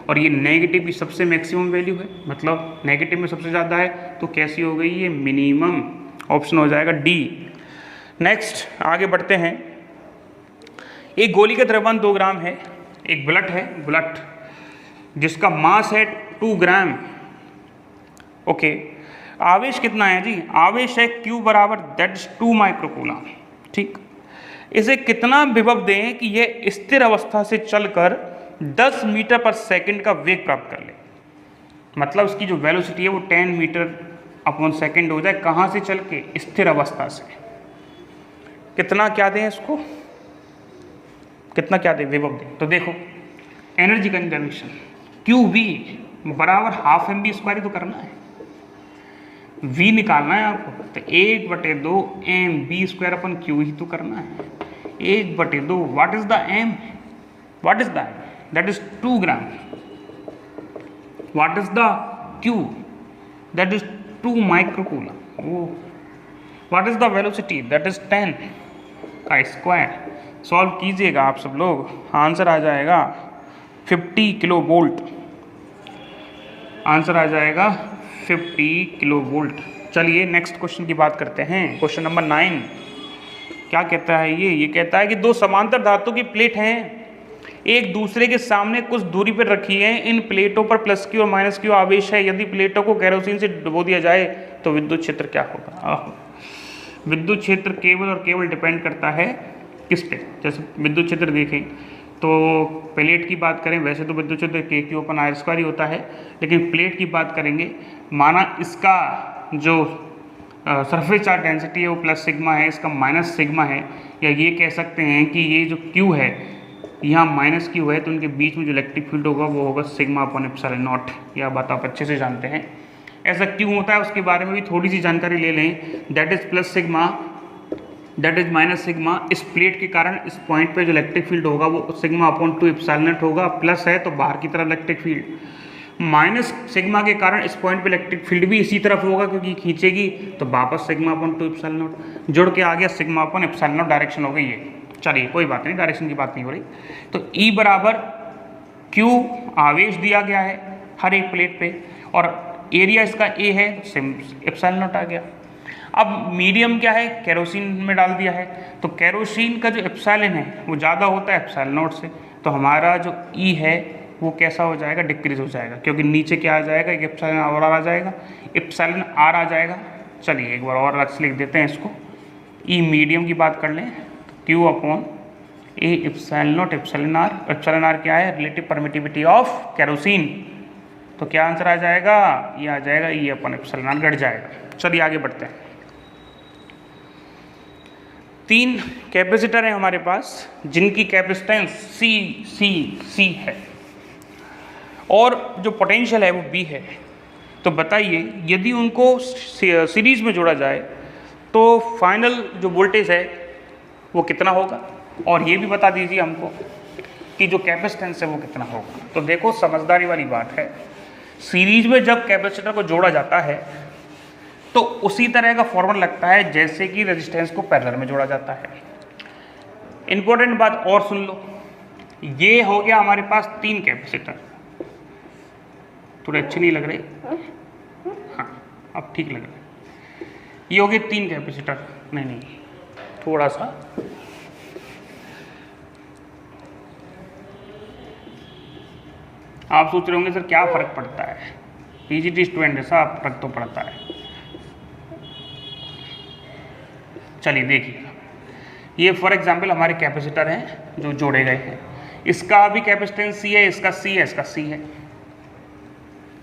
और ये नेगेटिव की सबसे मैक्सिमम वैल्यू है, मतलब नेगेटिव में सबसे ज़्यादा है, तो कैसी हो गई ये मिनिमम। ऑप्शन हो जाएगा डी। नेक्स्ट आगे बढ़ते हैं। एक गोली का द्रव्यमान 2 ग्राम है, एक बुलेट है, बुलेट जिसका मास है 2 ग्राम। ओके, आवेश कितना है जी, आवेश है Q बराबर दैट इज 2 माइक्रोकूलम। ठीक, इसे कितना विभव दें कि यह स्थिर अवस्था से चलकर 10 मीटर पर सेकंड का वेग प्राप्त कर ले। मतलब इसकी जो वेलोसिटी है वो 10 मीटर अपॉन सेकंड हो जाए, कहाँ से चल के, स्थिर अवस्था से। कितना क्या दें इसको, कितना क्या दें विभव दें, तो देखो एनर्जी कंजर्वेशन QV बराबर ½ mv² ही तो करना है, V निकालना है आपको, तो 1/2 mv² अपन Q ही तो करना है। 1/2 what is the m, what is the m, that is 2 gram. What is the Q, that is 2 microcoulomb. What is the velocity, that is 10 का स्क्वायर। सॉल्व कीजिएगा आप सब लोग, आंसर आ जाएगा 50 किलो वोल्ट। आंसर आ जाएगा 50 किलो वोल्ट। चलिए नेक्स्ट क्वेश्चन की बात करते हैं। क्वेश्चन नंबर 9 क्या कहता है ये कहता है कि 2 समांतर धातु की प्लेट हैं, एक दूसरे के सामने कुछ दूरी पर रखी है। इन प्लेटों पर प्लस क्यू और माइनस क्यू आवेश है। यदि प्लेटों को केरोसिन से डुबो दिया जाए तो विद्युत क्षेत्र क्या होगा। विद्युत क्षेत्र केवल और केवल डिपेंड करता है किस पे, जैसे विद्युत क्षेत्र देखें तो प्लेट की बात करें, वैसे तो विद्युत क्षेत्र Q/R² ही होता है, लेकिन प्लेट की बात करेंगे, माना इसका जो सरफेस चार्ज डेंसिटी है वो प्लस सिग्मा है, इसका माइनस सिग्मा है, या ये कह सकते हैं कि ये जो Q है यहाँ माइनस Q है, तो उनके बीच में जो इलेक्ट्रिक फील्ड होगा वो होगा सिग्मा अपॉन एप्सिलॉन नॉट। यह बात आप अच्छे से जानते हैं। ऐसा क्यों होता है उसके बारे में भी थोड़ी सी जानकारी ले लें। That is plus sigma, that is minus sigma. इस प्लेट के कारण इस पॉइंट पे जो इलेक्ट्रिक फील्ड होगा वो सिग्मा अपॉन 2 एप्सिलॉन नॉट होगा। प्लस है तो बाहर की तरफ इलेक्ट्रिक फील्ड, माइनस सिग्मा के कारण इस पॉइंट पे इलेक्ट्रिक फील्ड भी इसी तरफ होगा क्योंकि खींचेगी, तो वापस सिग्मा अपॉन 2 एप्सिलॉन नॉट जुड़ के आ गया sigma upon epsilon not. Direction हो गई ये। चलिए कोई बात नहीं, डायरेक्शन की बात नहीं हो रही। तो E बराबर Q आवेश दिया गया है हर एक प्लेट पे, और एरिया इसका A है, एप्सिलॉन नॉट आ गया। अब मीडियम क्या है, केरोसिन में डाल दिया है, तो केरोसिन का जो एप्सिलॉन है वो ज़्यादा होता है एप्सिलॉन नॉट से, तो हमारा जो E है वो कैसा हो जाएगा, डिक्रीज हो जाएगा, क्योंकि नीचे क्या आ जाएगा, एक एप्सिलॉन और आ जाएगा, एप्सिलॉन R आ जाएगा। चलिए एक बार और अच्छे लिख देते हैं इसको। E मीडियम की बात कर लें, Q upon A epsilon not epsilon R। Epsilon R क्या है, रिलेटिव परमिटिविटी ऑफ केरोसिन। तो क्या आंसर आ जाएगा, ये आ जाएगा E अपॉन एप्सिलॉन R घट जाएगा। चलिए आगे बढ़ते हैं। 3 कैपेसिटर हैं हमारे पास जिनकी कैपेसिटेंस C है और जो पोटेंशियल है वो B है। तो बताइए यदि उनको सीरीज में जोड़ा जाए तो फाइनल जो वोल्टेज है वो कितना होगा, और ये भी बता दीजिए हमको कि जो कैपेसिटेंस है वो कितना होगा। तो देखो समझदारी वाली बात है, सीरीज में जब कैपेसिटर को जोड़ा जाता है तो उसी तरह का फॉर्मूला लगता है जैसे कि रेजिस्टेंस को पैरेलल में जोड़ा जाता है। इंपॉर्टेंट बात और सुन लो, ये हो गया हमारे पास 3 कैपेसिटर। थोड़े अच्छे नहीं लग रहे, हाँ अब ठीक लग रहे। ये हो गए 3 कैपेसिटर, नहीं थोड़ा सा आप सोच रहे होंगे सर क्या फ़र्क पड़ता है, पीजीटी स्टूडेंट ऐसा फ़र्क तो पड़ता है। चलिए देखिए, ये फॉर एग्जांपल हमारे कैपेसिटर हैं जो जोड़े गए हैं, इसका भी कैपेसिटेंस C है, इसका C है, इसका C है,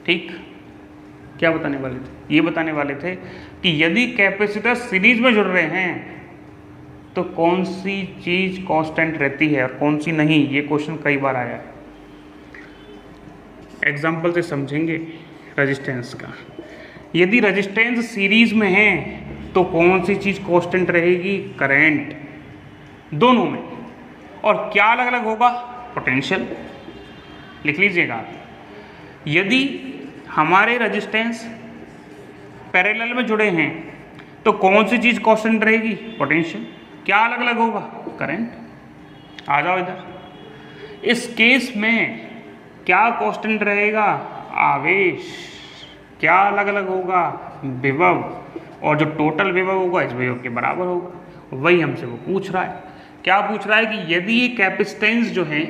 ठीक। क्या बताने वाले थे? ये बताने वाले थे कि यदि कैपेसिटर सीरीज में जुड़ रहे हैं तो कौन सी चीज़ कांस्टेंट रहती है और कौन सी नहीं। ये क्वेश्चन कई बार आया है। एग्जाम्पल से समझेंगे रेजिस्टेंस का। यदि रेजिस्टेंस सीरीज में है तो कौन सी चीज़ कांस्टेंट रहेगी? करंट। दोनों में। और क्या अलग अलग होगा? पोटेंशियल। लिख लीजिएगा। यदि हमारे रेजिस्टेंस पैरेलल में जुड़े हैं तो कौन सी चीज़ कांस्टेंट रहेगी? पोटेंशियल। क्या अलग अलग होगा? करंट। आ जाओ इधर। इस केस में क्या कांस्टेंट रहेगा? आवेश। क्या अलग अलग होगा? विभव। और जो टोटल विभव होगा इस विभव के बराबर होगा। वही हमसे वो पूछ रहा है। क्या पूछ रहा है कि यदि ये कैपेसिटेंस जो है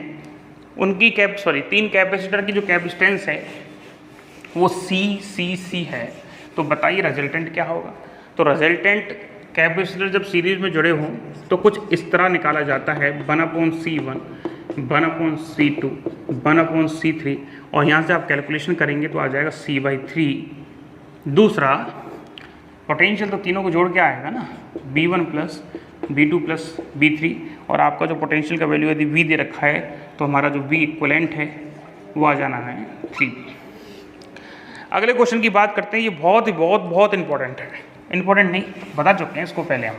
उनकी तीन कैपेसिटर की जो कैपेसिटेंस है वो C है, तो बताइए रिजल्टेंट क्या होगा। तो रिजल्टेंट कैपेसिटर जब सीरीज में जुड़े हों तो कुछ इस तरह निकाला जाता है 1/C1, 1/C2, 1/C3 और यहाँ से आप कैलकुलेशन करेंगे तो आ जाएगा C/3। दूसरा पोटेंशियल तो तीनों को जोड़ के आएगा ना, B1 plus B2 plus B3 और आपका जो पोटेंशियल का वैल्यू यदि V दे रखा है तो हमारा जो V इक्वलेंट है वो आ जाना है 3। अगले क्वेश्चन की बात करते हैं। ये बहुत इंपॉर्टेंट है। इंपॉर्टेंट नहीं, बता चुके हैं इसको पहले हम।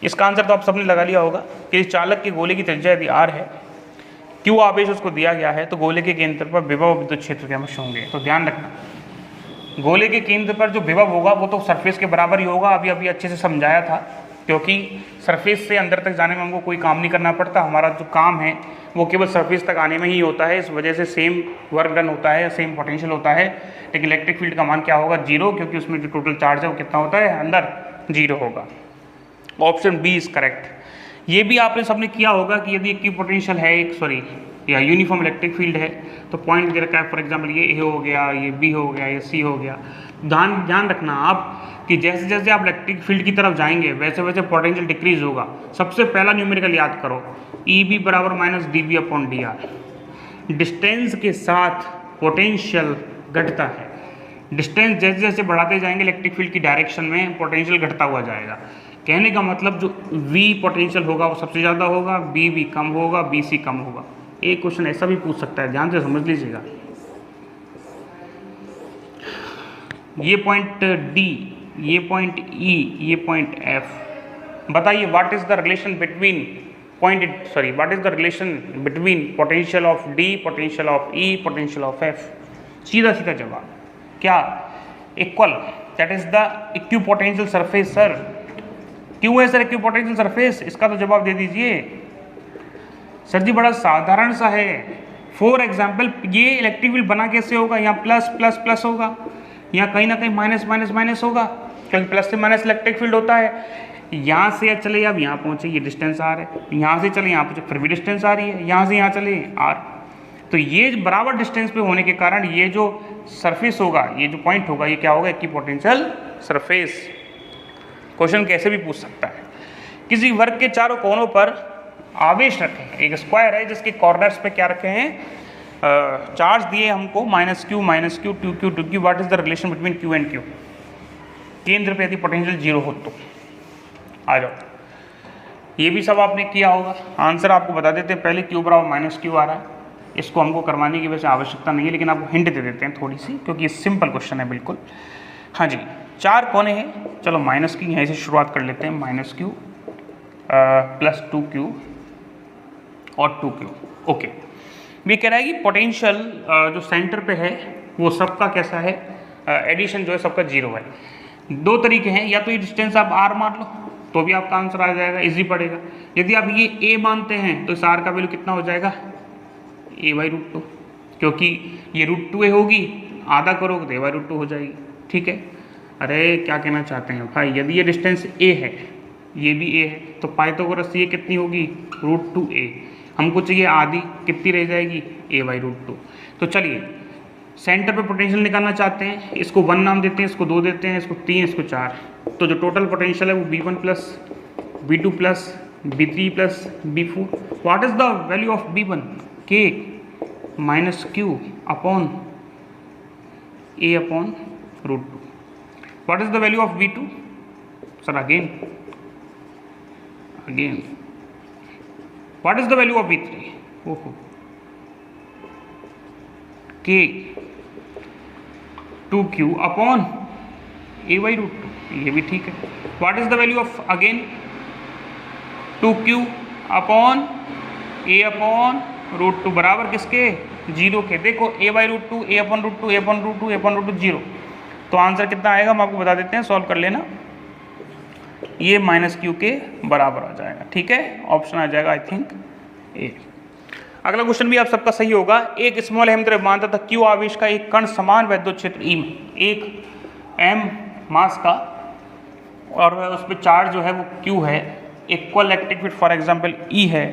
इसका आंसर तो आप सबने लगा लिया होगा कि चालक के गोले की त्रिज्या यदि r है, Q आवेश उसको दिया गया है, तो गोले के केंद्र पर विभव विद्युत क्षेत्र के अंश होंगे। तो ध्यान रखना, गोले के केंद्र पर जो विभव होगा वो तो सरफेस के बराबर ही होगा। अभी अच्छे से समझाया था, क्योंकि सरफेस से अंदर तक जाने में हमको कोई काम नहीं करना पड़ता। हमारा जो काम है वो केवल सरफेस तक आने में ही होता है। इस वजह से सेम वर्क डन होता है, सेम पोटेंशियल होता है। लेकिन इलेक्ट्रिक फील्ड का मान क्या होगा? 0, क्योंकि उसमें जो टोटल चार्ज है वो कितना होता है? अंदर 0 होगा। Option B is correct. ये भी आपने सबने किया होगा कि यदि एक की पोटेंशियल है या यूनिफॉर्म इलेक्ट्रिक फील्ड है तो पॉइंट दे रखा है, फॉर एग्जाम्पल ये ए हो गया, ये बी हो गया, ये सी हो गया। ध्यान रखना आप कि जैसे जैसे आप इलेक्ट्रिक फील्ड की तरफ जाएंगे वैसे वैसे पोटेंशियल डिक्रीज होगा। सबसे पहला न्यूमेरिकल याद करो, EB बराबर -dB/dr। डिस्टेंस के साथ पोटेंशियल घटता है। डिस्टेंस जैसे जैसे बढ़ाते जाएंगे इलेक्ट्रिक फील्ड की डायरेक्शन में पोटेंशियल घटता हुआ जाएगा। कहने का मतलब जो V पोटेंशियल होगा वो सबसे ज़्यादा होगा, BB कम होगा, BC कम होगा। एक क्वेश्चन ऐसा भी पूछ सकता है, ध्यान से समझ लीजिएगा। ये पॉइंट D, ये पॉइंट E, ये पॉइंट F। बताइए what is the relation between potential of D, potential of E, potential of F। सीधा जवाब क्या? Equal, that is the equipotential surface. Sir क्यों है सर इक्विपोटेंशियल सरफेस? इसका तो जवाब दे दीजिए। सर जी बड़ा साधारण सा है। फॉर एग्जाम्पल ये इलेक्ट्रिक फील्ड बना कैसे होगा? यहाँ प्लस प्लस प्लस होगा, यहाँ कहीं ना कहीं माइनस माइनस माइनस होगा, क्योंकि प्लस से माइनस इलेक्ट्रिक फील्ड होता है। यहाँ से चले अब यहाँ पहुँचे, ये डिस्टेंस R है। यहाँ से चले यहाँ पहुँचे, फिर भी डिस्टेंस आ रही है। यहाँ से यहाँ चले R। तो ये बराबर डिस्टेंस पे होने के कारण ये जो सरफेस होगा, ये जो पॉइंट होगा, ये क्या होगा? Equipotential surface. क्वेश्चन कैसे भी पूछ सकता है। किसी वर्ग के चारों कोनों पर आवेश रखे हैं। एक स्क्वायर है जिसके कॉर्नर्स पे क्या रखे हैं? चार्ज दिए हमको -Q, 2Q। What is the relation between Q and Q? केंद्र पे यदि पोटेंशियल 0 हो तो आ जाओ। ये भी सब आपने किया होगा। आंसर आपको बता देते हैं पहले। Q बराबर -Q आ रहा है। इसको हमको करवाने की वैसे आवश्यकता नहीं है, लेकिन आपको हिंट दे देते हैं थोड़ी सी, क्योंकि ये सिंपल क्वेश्चन है बिल्कुल। हाँ जी, 4 कोने हैं। चलो -Q यहीं से शुरुआत कर लेते हैं। -Q प्लस 2Q और 2Q। ओके, ये कह रहा है कि पोटेंशियल जो सेंटर पे है वो सबका कैसा है? एडिशन जो है सबका 0 है। दो तरीके हैं, या तो ये डिस्टेंस आप R मान लो तो भी आपका आंसर आ जाएगा, इजी पड़ेगा। यदि आप ये A मानते हैं तो इस R का वैल्यू कितना हो जाएगा? A/√2, क्योंकि ये √2A होगी, आधा करोगे तो A/√2 हो जाएगी। ठीक है। अरे क्या कहना चाहते हैं भाई? यदि ये डिस्टेंस A है, ये भी A है, तो पाइथागोरस ये कितनी होगी? √2A। हमको चाहिए आधी, कितनी रह जाएगी? A/√2। तो चलिए सेंटर पे पोटेंशियल निकालना चाहते हैं। इसको 1 नाम देते हैं, इसको 2 देते हैं, इसको 3, इसको 4। तो जो टोटल पोटेंशियल है वो B1 plus B2 plus B3 plus B4। What is the value of B1? K -Q upon A upon √2। What is the value of V2? Sir again what is the value of V3? ओहो, K 2Q upon A/√2, ये भी ठीक है। What is the value of again 2Q upon A/√2 बराबर किसके? 0 के। देखो A/√2, A/√2, A/√2, A/√2 0, तो आंसर कितना आएगा हम आपको बता देते हैं, सॉल्व कर लेना। ये -Q के बराबर आ जाएगा। ठीक है, ऑप्शन आ जाएगा आई थिंक ए। अगला क्वेश्चन भी आप सबका सही होगा। एक स्मॉल हेम द्रव्यमान तथा Q आवेश का एक कण समान वैद्युत क्षेत्र E में, एक M मास का और उस पर चार्ज जो है वो Q है, equal electric field for example E है,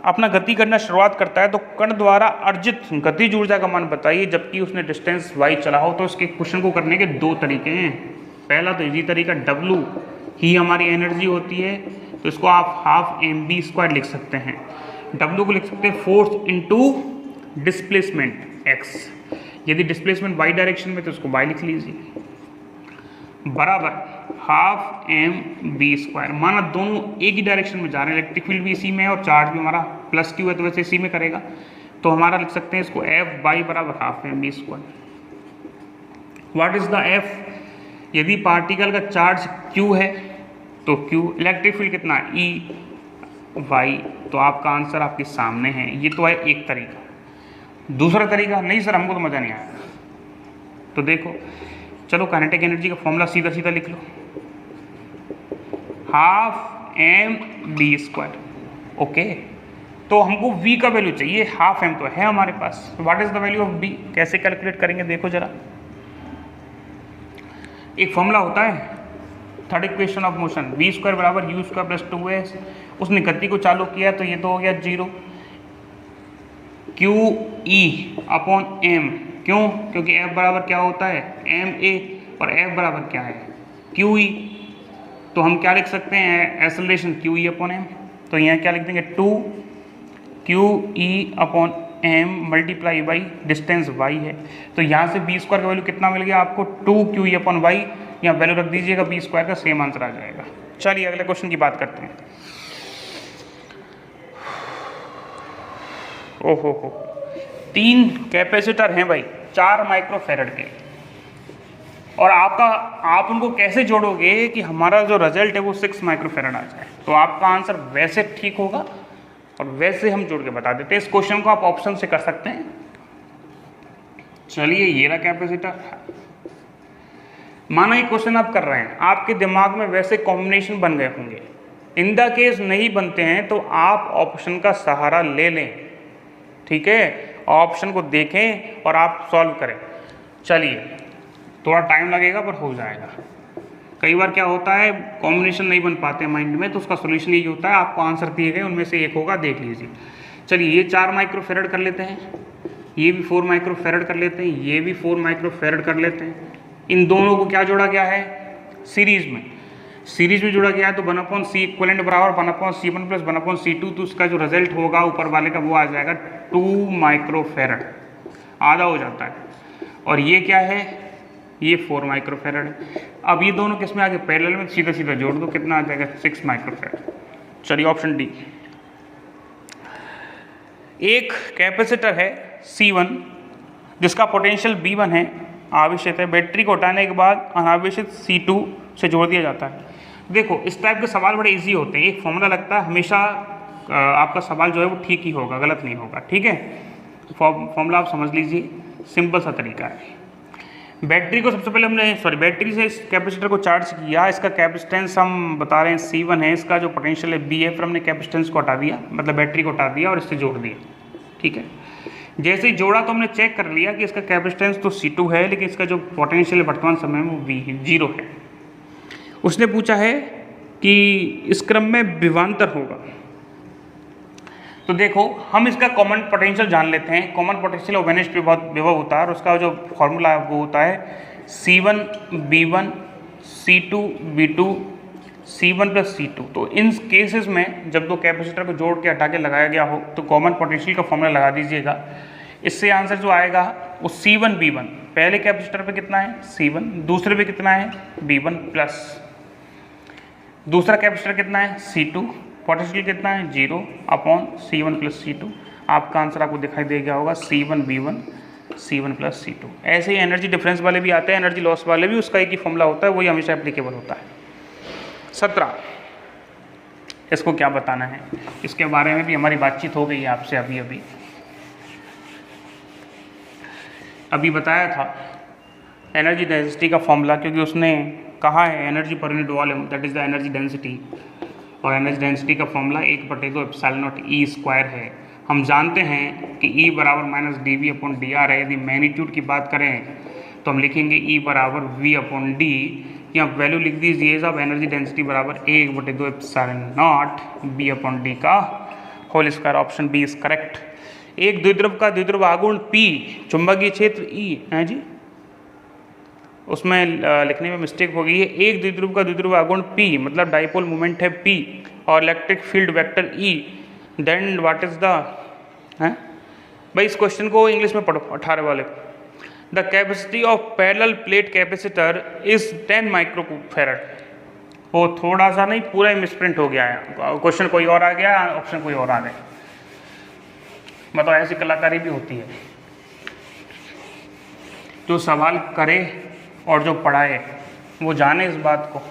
अपना गति करना शुरुआत करता है, तो कण द्वारा अर्जित गतिज ऊर्जा का मान बताइए जबकि उसने डिस्टेंस y चला हो। तो इसके क्वेश्चन को करने के दो तरीके हैं। पहला तो इजी तरीका, W ही हमारी एनर्जी होती है, तो इसको आप हाफ mv² लिख सकते हैं। W को लिख सकते हैं फोर्स इनटू डिस्प्लेसमेंट x, यदि डिस्प्लेसमेंट y डायरेक्शन में तो उसको y लिख लीजिए, बराबर हाफ mv²। माना दोनों एक ही डायरेक्शन में जा रहे हैं, इलेक्ट्रिक फील्ड भी इसी में है और चार्ज भी हमारा +Q है, तो वैसे इसी में करेगा, तो हमारा लिख सकते हैं इसको Fy बराबर half mv²। What is the F? यदि पार्टिकल का चार्ज Q है तो Q, इलेक्ट्रिक फील्ड कितना E y, तो आपका आंसर आपके सामने है। ये तो है एक तरीका। दूसरा तरीका, नहीं सर हमको तो मज़ा नहीं आया, तो देखो चलो काइनेटिक एनर्जी का फॉर्मूला सीधा सीधा लिख लो, हाफ mv²। ओके, तो हमको v का वैल्यू चाहिए, हाफ m तो है हमारे पास। What is the value of v? कैसे कैलकुलेट करेंगे देखो जरा। एक फॉर्मूला होता है third equation of motion, v² बराबर u² + 2s। उसने गति को चालू किया तो ये तो हो गया 0, QE अपॉन m। क्यों? क्योंकि F बराबर क्या होता है ma और F बराबर क्या है QE, तो हम क्या लिख सकते हैं एक्सेलरेशन QE अपॉन m। तो यहाँ क्या लिख देंगे 2QE upon m multiply by distance y है, तो यहाँ से v² का वैल्यू कितना मिल गया आपको 2QE अपॉन y, यहाँ वैल्यू रख दीजिएगा v² का, सेम आंसर आ जाएगा। चलिए अगले क्वेश्चन की बात करते हैं। ओहो हो, 3 कैपेसिटर हैं भाई 4 माइक्रोफेरेड के, और आप उनको कैसे जोड़ोगे कि हमारा जो रिजल्ट है वो 6 माइक्रोफेरेड आ जाए, तो आपका आंसर वैसे ठीक होगा और वैसे हम जोड़ के बता देते हैं। इस क्वेश्चन को आप ऑप्शन से कर सकते हैं। चलिए ये रहा कैपेसिटर, माना ये क्वेश्चन आप कर रहे हैं, आपके दिमाग में वैसे कॉम्बिनेशन बन गए होंगे, इन द केस नहीं बनते हैं तो आप ऑप्शन का सहारा ले लें, ठीक है, ऑप्शन को देखें और आप सॉल्व करें। चलिए थोड़ा टाइम लगेगा पर हो जाएगा। कई बार क्या होता है कॉम्बिनेशन नहीं बन पाते माइंड में, तो उसका सोल्यूशन यही होता है, आपको आंसर दिए गए उनमें से एक होगा, देख लीजिए। चलिए ये 4 माइक्रोफेरेड कर लेते हैं, ये भी 4 माइक्रोफेरेड कर लेते हैं, ये भी 4 माइक्रोफेरेड कर लेते हैं। इन दोनों को क्या जोड़ा गया है सीरीज में, सीरीज में जोड़ा गया है, तो 1/c इक्वलेंट बराबर 1/c1 + 1/c2, तो उसका जो रिजल्ट होगा ऊपर वाले का वो आ जाएगा 2 माइक्रोफेरेड, आधा हो जाता है। और ये क्या है, ये 4 माइक्रोफेरेड। अब ये दोनों किस में आगे पैरेलल में, सीधा सीधा जोड़ दो, कितना आ जाएगा 6 माइक्रोफेरेड। चलिए ऑप्शन डी। एक कैपेसिटर है C1 जिसका पोटेंशियल B1 है, आवेशित है, बैटरी को हटाने के बाद अनावेशित C2 से जोड़ दिया जाता है। देखो इस टाइप के सवाल बड़े इजी होते हैं, एक फॉर्मूला लगता है, हमेशा आपका सवाल जो है वो ठीक ही होगा, गलत नहीं होगा, ठीक है। फॉर्मूला आप समझ लीजिए, सिंपल सा तरीका है। बैटरी को सबसे पहले हमने बैटरी से इस कैपेसिटर को चार्ज किया, इसका कैपेसिटेंस हम बता रहे हैं C1 है, इसका जो पोटेंशियल है B है, फिर हमने कैपेसिटेंस को हटा दिया, मतलब बैटरी को हटा दिया और इससे जोड़ दिया, ठीक है। जैसे ही जोड़ा तो हमने चेक कर लिया कि इसका कैपेसिटेंस तो C2 है, लेकिन इसका जो पोटेंशियल है वर्तमान समय में वो V है, 0 है। उसने पूछा है कि इस क्रम में विभवांतर होगा, तो देखो हम इसका कॉमन पोटेंशियल जान लेते हैं। कॉमन पोटेंशियल ओवेनिस्ट विभव होता है और उसका जो फॉर्मूला है वो होता है C1 B1 C2 B2 C1 + C2। तो इन केसेस में जब दो कैपेसिटर को जोड़ के हटा के लगाया गया हो तो कॉमन पोटेंशियल का फॉर्मूला लगा दीजिएगा, इससे आंसर जो आएगा वो C1V1, पहले कैपेसिटर पे कितना है C1, दूसरे पे कितना है V1 प्लस, दूसरा कैपेसिटर कितना है C2, पोटेंशियल कितना है 0 अपॉन C1 प्लस C2। आपका आंसर आपको दिखाई दे गया होगा C1V1 C1 प्लस C2। ऐसे ही एनर्जी डिफरेंस वाले भी आते हैं, एनर्जी लॉस वाले भी, उसका एक ही फॉर्मूला होता है, वही हमेशा एप्लीकेबल होता है। 17, इसको क्या बताना है, इसके बारे में भी हमारी बातचीत हो गई है आपसे अभी बताया था एनर्जी डेंसिटी का फॉर्मूला, क्योंकि उसने कहा है energy per unit volume that is the energy density, और एनर्जी डेंसिटी का फॉर्मूला 1/2 ε0 है। हम जानते हैं कि E बराबर -dV/dr है। यदि मैग्नीट्यूड की बात करें तो हम लिखेंगे E बराबर V/d, यहाँ वैल्यू लिख दीजिए साहब, एनर्जी डेंसिटी बराबर 1/2 ε0 B/d का whole square. Option B is correct. एक द्विध्रुव का द्विध्रुव आघूर्ण P, चुंबकीय क्षेत्र E है जी, उसमें लिखने में मिस्टेक हो गई है। एक द्विध्रुव का द्विध्रुव आघूर्ण P मतलब डाइपोल मोमेंट है P और electric field vector E, then what is the भाई इस क्वेश्चन को इंग्लिश में पढ़ो 18 वाले। The capacity of parallel plate capacitor is 10 microfarad. वो थोड़ा सा नहीं, पूरा ही मिसप्रिंट हो गया है, क्वेश्चन कोई और आ गया, ऑप्शन कोई और आ गया। मतलब ऐसी कलाकारी भी होती है, जो सवाल करे और जो पढ़ाए वो जाने इस बात को।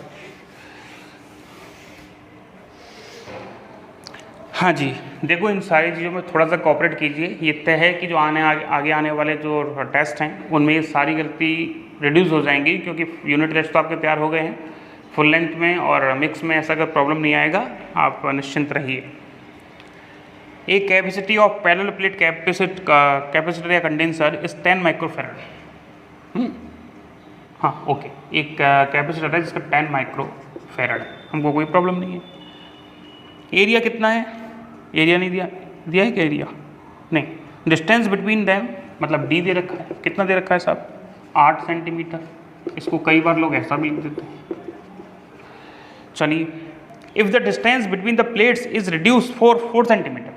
हाँ जी, देखो इन सारी चीज़ों में थोड़ा सा कोऑपरेट कीजिए। ये तय है कि जो आगे आने वाले जो टेस्ट हैं उनमें ये सारी गलती रिड्यूस हो जाएंगी, क्योंकि यूनिट टेस्ट तो आपके तैयार हो गए हैं। फुल लेंथ में और मिक्स में ऐसा कोई प्रॉब्लम नहीं आएगा, आप निश्चिंत रहिए। एक capacity of parallel plate capacitor या कंडेंसर इज 10 माइक्रोफैरड। हाँ ओके, एक कैपेसिटर है जिसका 10 माइक्रोफैरड, हमको कोई प्रॉब्लम नहीं है। एरिया कितना है, एरिया नहीं दिया है क्या एरिया, नहीं। डिस्टेंस बिटवीन दैम मतलब डी दे रखा है, कितना दे रखा है साहब 8 सेंटीमीटर। इसको कई बार लोग ऐसा भी लिख देते हैं। चलिए, if the distance between the plates is reduce 4 centimetre,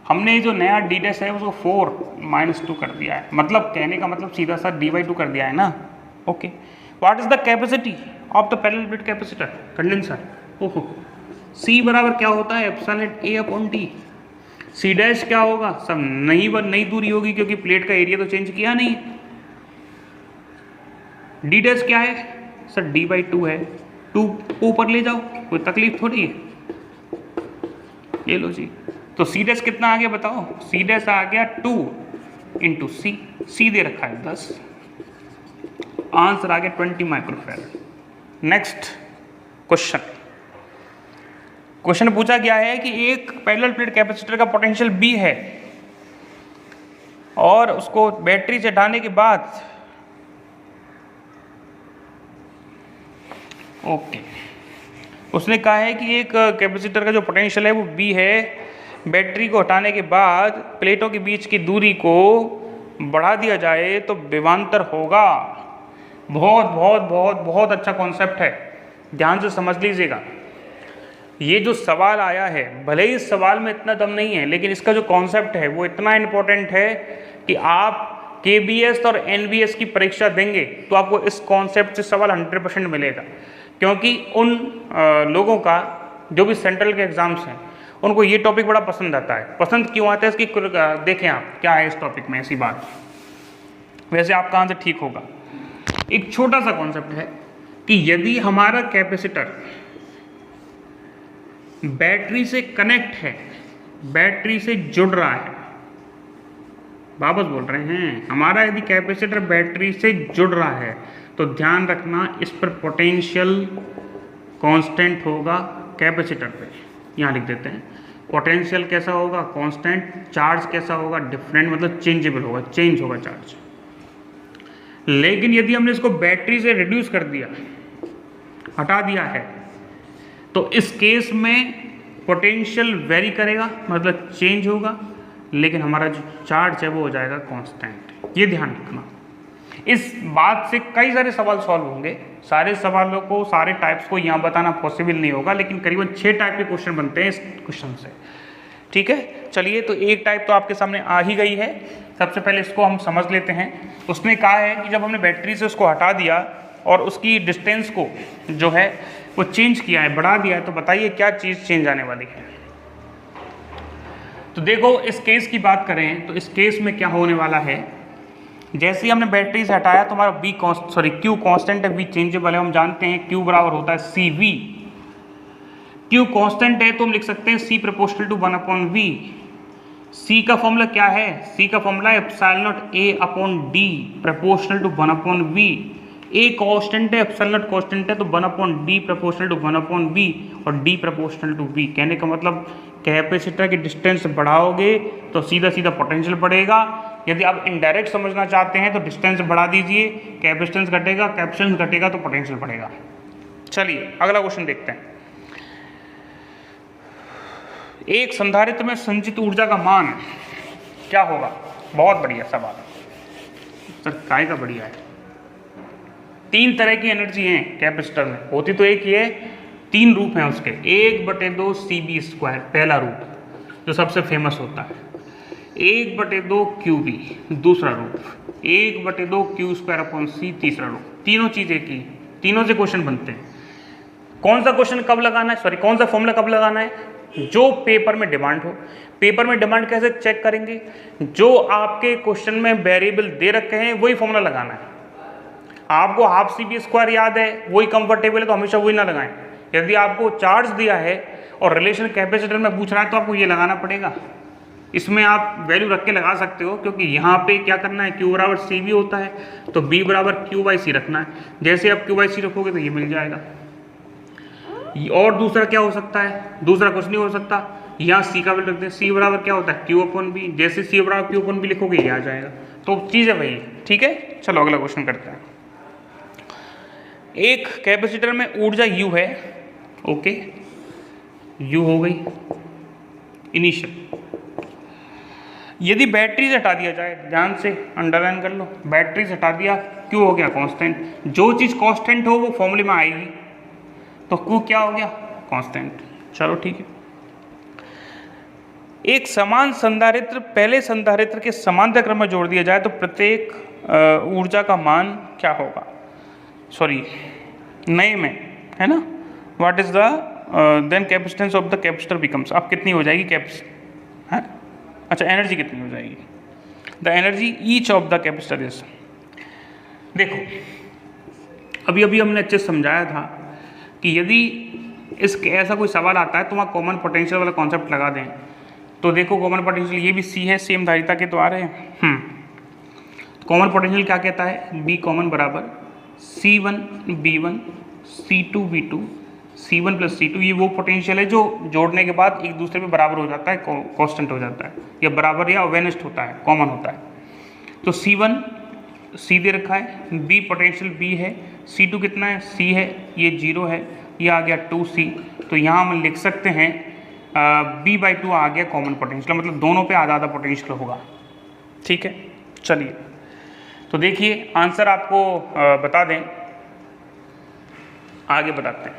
हमने जो नया डी डैश है उसको 4 - 2 कर दिया है, मतलब कहने का मतलब सीधा सा d/2 कर दिया है ना। Okay, what is the capacity of the parallel plate capacitor condenser. ओहो, C बराबर क्या होता है ε/A/d। C डैश क्या होगा, सब नई दूरी होगी क्योंकि प्लेट का एरिया तो चेंज किया नहीं। D डैश क्या है सर, d/2 है, 2 ऊपर ले जाओ, कोई तकलीफ थोड़ी है। ये लो जी, तो C डैश कितना आ गया बताओ, C डैश आ गया 2 × C दे रखा है 10, आंसर आ गया 20 माइक्रोफैरड। नेक्स्ट क्वेश्चन पूछा गया है कि एक पैरेलल प्लेट कैपेसिटर का पोटेंशियल B है और उसको बैटरी से हटाने के बाद उसने कहा है कि एक कैपेसिटर का जो पोटेंशियल है वो B है, बैटरी को हटाने के बाद प्लेटों के बीच की दूरी को बढ़ा दिया जाए तो विभवांतर होगा। बहुत बहुत बहुत बहुत अच्छा कॉन्सेप्ट है, ध्यान से समझ लीजिएगा। ये जो सवाल आया है, भले ही इस सवाल में इतना दम नहीं है, लेकिन इसका जो कॉन्सेप्ट है वो इतना इम्पोर्टेंट है कि आप KBS और NBS की परीक्षा देंगे तो आपको इस कॉन्सेप्ट से सवाल 100% मिलेगा। क्योंकि उन लोगों का जो भी सेंट्रल के एग्ज़ाम्स हैं उनको ये टॉपिक बड़ा पसंद आता है। पसंद क्यों आता है इसकी देखें आप क्या है इस टॉपिक में, ऐसी बात। वैसे आपका आंसर ठीक होगा। एक छोटा सा कॉन्सेप्ट है कि यदि हमारा कैपेसिटर बैटरी से कनेक्ट है, बैटरी से जुड़ रहा है, वापस बोल रहे हैं, हमारा यदि कैपेसिटर बैटरी से जुड़ रहा है तो ध्यान रखना इस पर पोटेंशियल कांस्टेंट होगा कैपेसिटर पे। यहाँ लिख देते हैं पोटेंशियल कैसा होगा, कांस्टेंट। चार्ज कैसा होगा, डिफरेंट, मतलब चेंजेबल होगा, चेंज होगा चार्ज। लेकिन यदि हमने इसको बैटरी से रिड्यूस कर दिया, हटा दिया है, तो इस केस में पोटेंशियल वेरी करेगा, मतलब चेंज होगा, लेकिन हमारा जो चार्ज है वो हो जाएगा कांस्टेंट। ये ध्यान रखना। इस बात से कई सारे सवाल सॉल्व होंगे। सारे सवालों को, सारे टाइप्स को यहाँ बताना पॉसिबल नहीं होगा, लेकिन करीबन 6 टाइप के क्वेश्चन बनते हैं इस क्वेश्चन से। ठीक है। चलिए, तो एक टाइप तो आपके सामने आ ही गई है। सबसे पहले इसको हम समझ लेते हैं। उसने कहा है कि जब हमने बैटरी से उसको हटा दिया और उसकी डिस्टेंस को जो है वो चेंज किया है, बढ़ा दिया है, तो बताइए क्या चीज़ चेंज आने वाली है। तो देखो, इस केस की बात करें तो इस केस में क्या होने वाला है, जैसे ही हमने बैटरी से हटाया तो हमारा Q कांस्टेंट है, V चेंजेबल है। हम जानते हैं Q बराबर होता है CV। Q कांस्टेंट है तो हम लिख सकते हैं C proportional to 1/V। C का फॉर्मूला क्या है? C का फॉर्मूला है epsilon naught A upon D proportional to 1/V। A constant है, एप्सिलॉन नॉट कांस्टेंट है, तो 1/D प्रोपोर्शनल टू 1/V और D प्रोपोर्शनल टू V। कहने का मतलब कैपेसिटर की डिस्टेंस बढ़ाओगे तो सीधा सीधा पोटेंशियल बढ़ेगा। यदि आप इनडायरेक्ट समझना चाहते हैं तो डिस्टेंस बढ़ा दीजिए, कैपेसिटेंस घटेगा, कैपेसिटेंस घटेगा तो पोटेंशियल बढ़ेगा। चलिए अगला क्वेश्चन देखते हैं। एक संधारित्र में संचित ऊर्जा का मान क्या होगा? बहुत बढ़िया सवाल सर, काय का बढ़िया है। 3 तरह की एनर्जी है कैपेसिटर में, होती तो एक ही है, 3 रूप हैं उसके। 1/2 CB², पहला रूप जो सबसे फेमस होता है। 1/2 QB दूसरा रूप, 1/2 Q²/C तीसरा रूप। तीनों चीज़ें की, तीनों से क्वेश्चन बनते हैं। कौन सा क्वेश्चन कब लगाना है, सॉरी कौन सा फॉर्मूला कब लगाना है? जो पेपर में डिमांड हो। पेपर में डिमांड कैसे चेक करेंगे? जो आपके क्वेश्चन में वेरिएबल दे रखे हैं वही फॉर्मूला लगाना है। आपको हाफ CB² याद है, वही कंफर्टेबल है, तो हमेशा वही ना लगाएं। यदि आपको चार्ज दिया है और रिलेशन कैपेसिटर में पूछ रहा है तो आपको ये लगाना पड़ेगा। इसमें आप वैल्यू रख के लगा सकते हो, क्योंकि यहाँ पे क्या करना है, Q बराबर CV होता है तो B बराबर Q/C रखना है। जैसे आप Q/C रखोगे तो ये मिल जाएगा। और दूसरा क्या हो सकता है? दूसरा कुछ नहीं हो सकता, यहाँ C का वैल्यू रख दें। C बराबर क्या होता है? Q/B। जैसे C बराबर Q/B लिखोगे ये आ जाएगा। तो चीज़ है वही, ठीक है। चलो अगला क्वेश्चन करते हैं। एक कैपेसिटर में ऊर्जा U है, ओके, U हो गई इनिशियल। यदि बैटरी से हटा दिया जाए, ध्यान से अंडरलाइन कर लो, बैटरी से हटा दिया, Q हो गया कांस्टेंट। जो चीज़ कांस्टेंट हो वो फॉर्मूले में आएगी, तो Q क्या हो गया? कांस्टेंट। चलो ठीक है। एक समान संधारित्र पहले संधारित्र के समांतर क्रम में जोड़ दिया जाए तो प्रत्येक ऊर्जा का मान क्या होगा? सॉरी नए में है ना, what is the then capacitance of the capacitor becomes. अब कितनी हो जाएगी कैपेसिटर? अच्छा, एनर्जी कितनी हो जाएगी? The energy each of the capacitor is. देखो, अभी अभी हमने अच्छे से समझाया था कि यदि ऐसा कोई सवाल आता है तो वहाँ कॉमन पोटेंशियल वाला कॉन्सेप्ट लगा दें। तो देखो, कॉमन पोटेंशियल ये भी C है, सेम धारिता के तो आ रहे हैं। कॉमन पोटेंशियल क्या कहता है? B कॉमन बराबर C1 B1 C2 B2 C1 + C2। ये वो पोटेंशियल है जो जोड़ने के बाद एक दूसरे पे बराबर हो जाता है, कांस्टेंट हो जाता है, या बराबर या वेनिस्ट होता है, कॉमन होता है। तो C1 C दे रखा है, B पोटेंशियल B है, C2 कितना है? C है, ये 0 है, ये आ गया 2C। तो यहाँ हम लिख सकते हैं B/2 आ गया कॉमन पोटेंशियल, मतलब दोनों पे आधा आधा पोटेंशियल होगा, ठीक है। चलिए, तो देखिए आंसर आपको बता दें, आगे बताते हैं।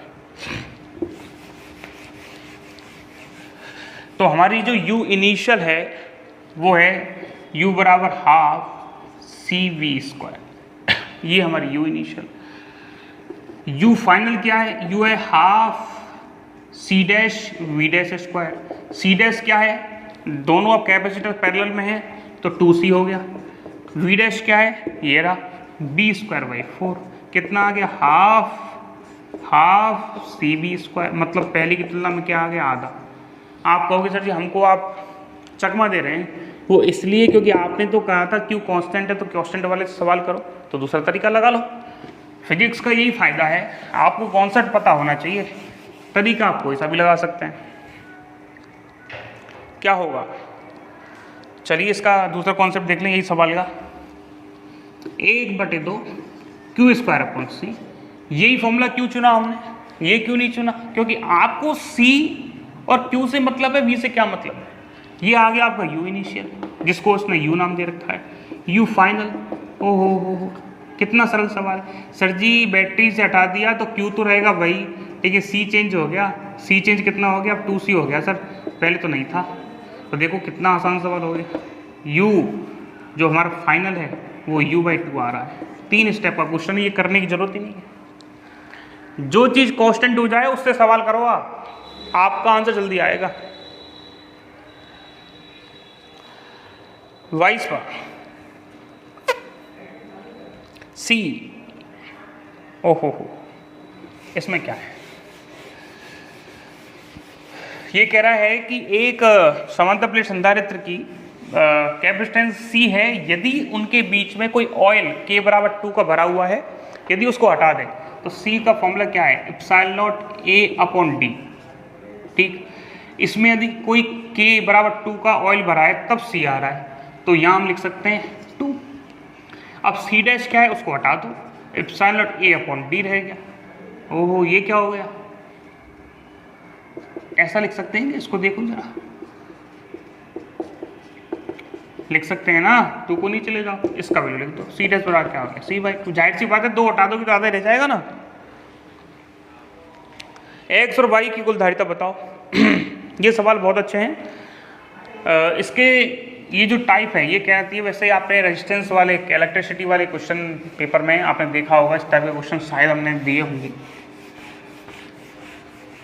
तो हमारी जो U इनिशियल है वो है U बराबर हाफ CV²। ये हमारी U इनिशियल। U फाइनल क्या है? U है हाफ C'(V'²। C' क्या है? दोनों अब कैपेसिटर पैरेलल में है तो 2C हो गया। V' क्या है? ये रहा B²/4। कितना आ गया? Half CB²। मतलब पहले की तुलना में क्या आ गया? आधा। आप कहोगे सर जी हमको आप चकमा दे रहे हैं, वो इसलिए क्योंकि आपने तो कहा था Q कांस्टेंट है तो कांस्टेंट वाले से सवाल करो, तो दूसरा तरीका लगा लो। फिजिक्स का यही फायदा है, आपको कॉन्सेप्ट पता होना चाहिए, तरीका आप कोई सा भी लगा सकते हैं। क्या होगा? चलिए इसका दूसरा कॉन्सेप्ट देख लें यही सवाल का। 1/2 Q²/C। यही फॉर्मूला क्यों चुना हमने? ये क्यों नहीं चुना? क्योंकि आपको C और Q से मतलब है, V से क्या मतलब है? ये आ गया आपका U इनिशियल, जिसको उसने U नाम दे रखा है, U फाइनल। ओहो, कितना सरल सवाल है। सर जी बैटरी से हटा दिया तो Q तो रहेगा वही, लेकिन C चेंज हो गया। C चेंज कितना हो गया? अब 2C हो गया। सर पहले तो नहीं था। तो देखो कितना आसान सवाल हो गया। u जो हमारा फाइनल है वो u/2 आ रहा है। 3 स्टेप का क्वेश्चन, ये करने की जरूरत ही नहीं है। जो चीज़ कांस्टेंट हो जाए उससे सवाल करो आपका आंसर जल्दी आएगा। वाइस पर सी, ओहो हो, इसमें क्या है? ये कह रहा है कि एक समांतर प्लेट संधारित्र की कैपेसिटेंस C है यदि उनके बीच में कोई ऑयल K/2 का भरा हुआ है, यदि उसको हटा दें तो C का फॉर्मूला क्या है? ε0 A/D। ठीक, इसमें यदि कोई K/2 का ऑयल भरा है तब C आ रहा है, तो यहाँ हम लिख सकते हैं 2। अब C डैश क्या है उसको हटा दो, ε0 A/D रह गया। ओहो, ये क्या हो गया? ऐसा लिख सकते हैं, इसको देखो जरा, लिख सकते हैं ना, 2 को नहीं चले जाओ, इसका वैल्यू लिख दो। C डैश बराबर क्या हो गया? C/2। जाहिर सी बात है 2 हटा दो कि ज़्यादा रह जाएगा ना। x और y की कुल धारिता बताओ। ये सवाल बहुत अच्छे हैं। इसके ये जो टाइप है ये क्या आती है? वैसे आपने रेजिस्टेंस वाले, इलेक्ट्रिसिटी वाले क्वेश्चन पेपर में आपने देखा होगा, इस टाइप के क्वेश्चन शायद हमने दिए होंगे।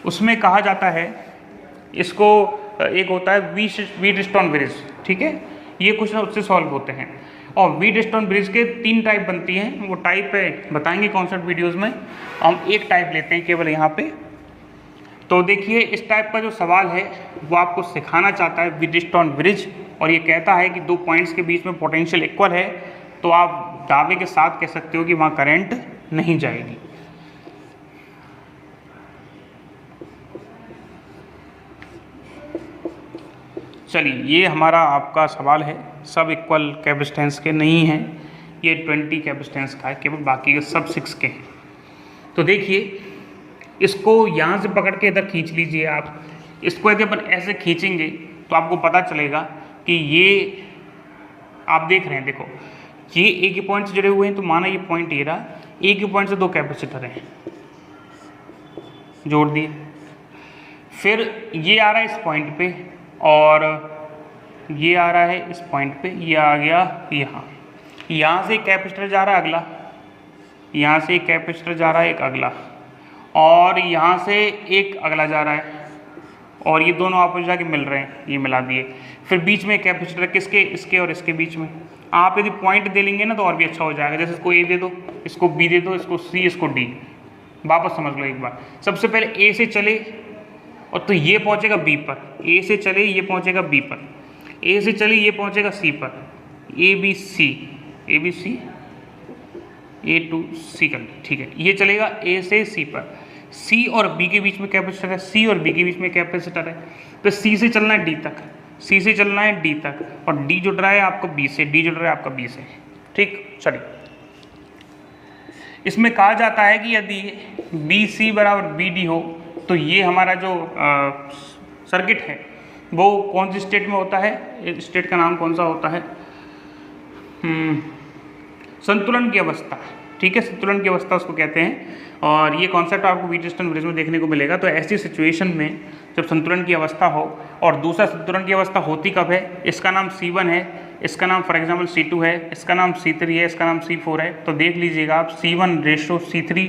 उसमें कहा जाता है, इसको एक होता है व्हीटस्टोन ब्रिज, ठीक है, ये क्वेश्चन उससे सॉल्व होते हैं। और व्हीटस्टोन ब्रिज के 3 टाइप बनती हैं, वो टाइप बताएंगे कॉन्सेप्ट वीडियोस में। हम एक टाइप लेते हैं केवल यहाँ पे। तो देखिए, इस टाइप का जो सवाल है वो आपको सिखाना चाहता है व्हीटस्टोन ब्रिज, और ये कहता है कि 2 पॉइंट्स के बीच में पोटेंशियल इक्वल है, तो आप दावे के साथ कह सकते हो कि वहाँ करंट नहीं जाएगी। चलिए, ये हमारा आपका सवाल है, सब इक्वल कैपेसिटेंस के नहीं हैं, ये 20 कैपेसिटेंस का है केवल, बाकी के सब 6 के हैं। तो देखिए, इसको यहाँ से पकड़ के इधर खींच लीजिए आप। इसको यदि अपन ऐसे खींचेंगे तो आपको पता चलेगा कि ये आप देख रहे हैं, देखो ये एक ही पॉइंट से जुड़े हुए हैं, तो माना ये पॉइंट ये रहा, एक ही पॉइंट से 2 कैपेसिटर हैं, जोड़ दिए। फिर ये आ रहा है इस पॉइंट पे, और ये आ रहा है इस पॉइंट पे, ये आ गया यहाँ। यहाँ से एक कैपेसिटर जा रहा है अगला, यहाँ से एक कैपेसिटर जा रहा है एक अगला, और यहाँ से एक अगला जा रहा है, और ये दोनों आपस में जाके मिल रहे हैं, ये मिला दिए। फिर बीच में एक कैपेसिटर, किसके? इसके और इसके बीच में। आप यदि पॉइंट दे लेंगे ना तो और भी अच्छा हो जाएगा। जैसे इसको A दे दो, इसको B दे दो, इसको C, इसको D। वापस समझ लो एक बार। सबसे पहले A से चले और तो ये पहुँचेगा B पर, A से चले ये पहुँचेगा B पर, A से चले ये पहुँचेगा C पर, ABC A to C कर, ठीक है। ये चलेगा A से C पर, C और B के बीच में कैपेसिटर है, C और B के बीच में कैपेसिटर है, तो C से चलना है D तक, C से चलना है D तक, और D जुड़ रहा है आपको B से, D जुड़ रहा है आपका B से, ठीक। चलिए, इसमें कहा जाता है कि यदि BC बराबर BD हो तो ये हमारा जो सर्किट है वो कौन सी स्टेट में होता है? स्टेट का नाम कौन सा होता है? संतुलन की अवस्था, ठीक है, संतुलन की अवस्था उसको कहते हैं। और ये कॉन्सेप्ट आपको व्हीटस्टोन ब्रिज में देखने को मिलेगा। तो ऐसी सिचुएशन में जब संतुलन की अवस्था हो, और दूसरा संतुलन की अवस्था होती कब है? इसका नाम C1 है, इसका नाम फॉर एग्जांपल C2 है, इसका नाम C3 है, इसका नाम C4 है। तो देख लीजिएगा आप, C1:C3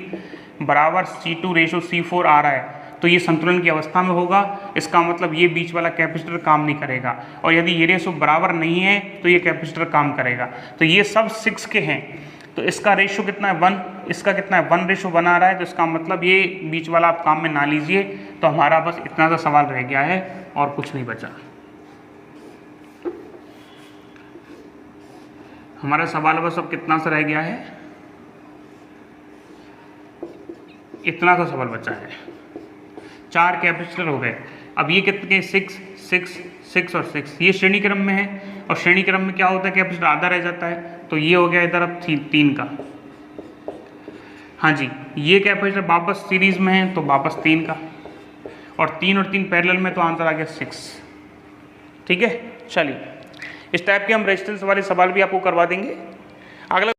बराबर C2:C4 आ रहा है, तो ये संतुलन की अवस्था में होगा। इसका मतलब ये बीच वाला कैपेसिटर काम नहीं करेगा, और यदि ये रेशो बराबर नहीं है तो ये कैपेसिटर काम करेगा। तो ये सब 6 के हैं, तो इसका रेशो कितना है? 1, इसका कितना है? 1:1 आ रहा है। तो इसका मतलब ये बीच वाला आप काम में ना लीजिए। तो हमारा बस इतना सा सवाल रह गया है और कुछ नहीं बचा। हमारा सवाल बस अब कितना सा रह गया है? इतना सा सवाल बचा है। 4 कैपेसिटर हो गए। अब ये कितने? 6, 6, 6 और 6, ये श्रेणी क्रम में है। और श्रेणी क्रम में क्या होता है? कैपेसिटर आधा रह जाता है, तो ये हो गया इधर अब 3 का। हाँ जी, ये कैपेसिटर वापस सीरीज में है तो वापस 3 का, और 3 पैरेलल में, तो आंसर आ गया 6। ठीक है, चलिए इस टाइप के हम रेजिस्टेंस वाले सवाल भी आपको करवा देंगे। अगला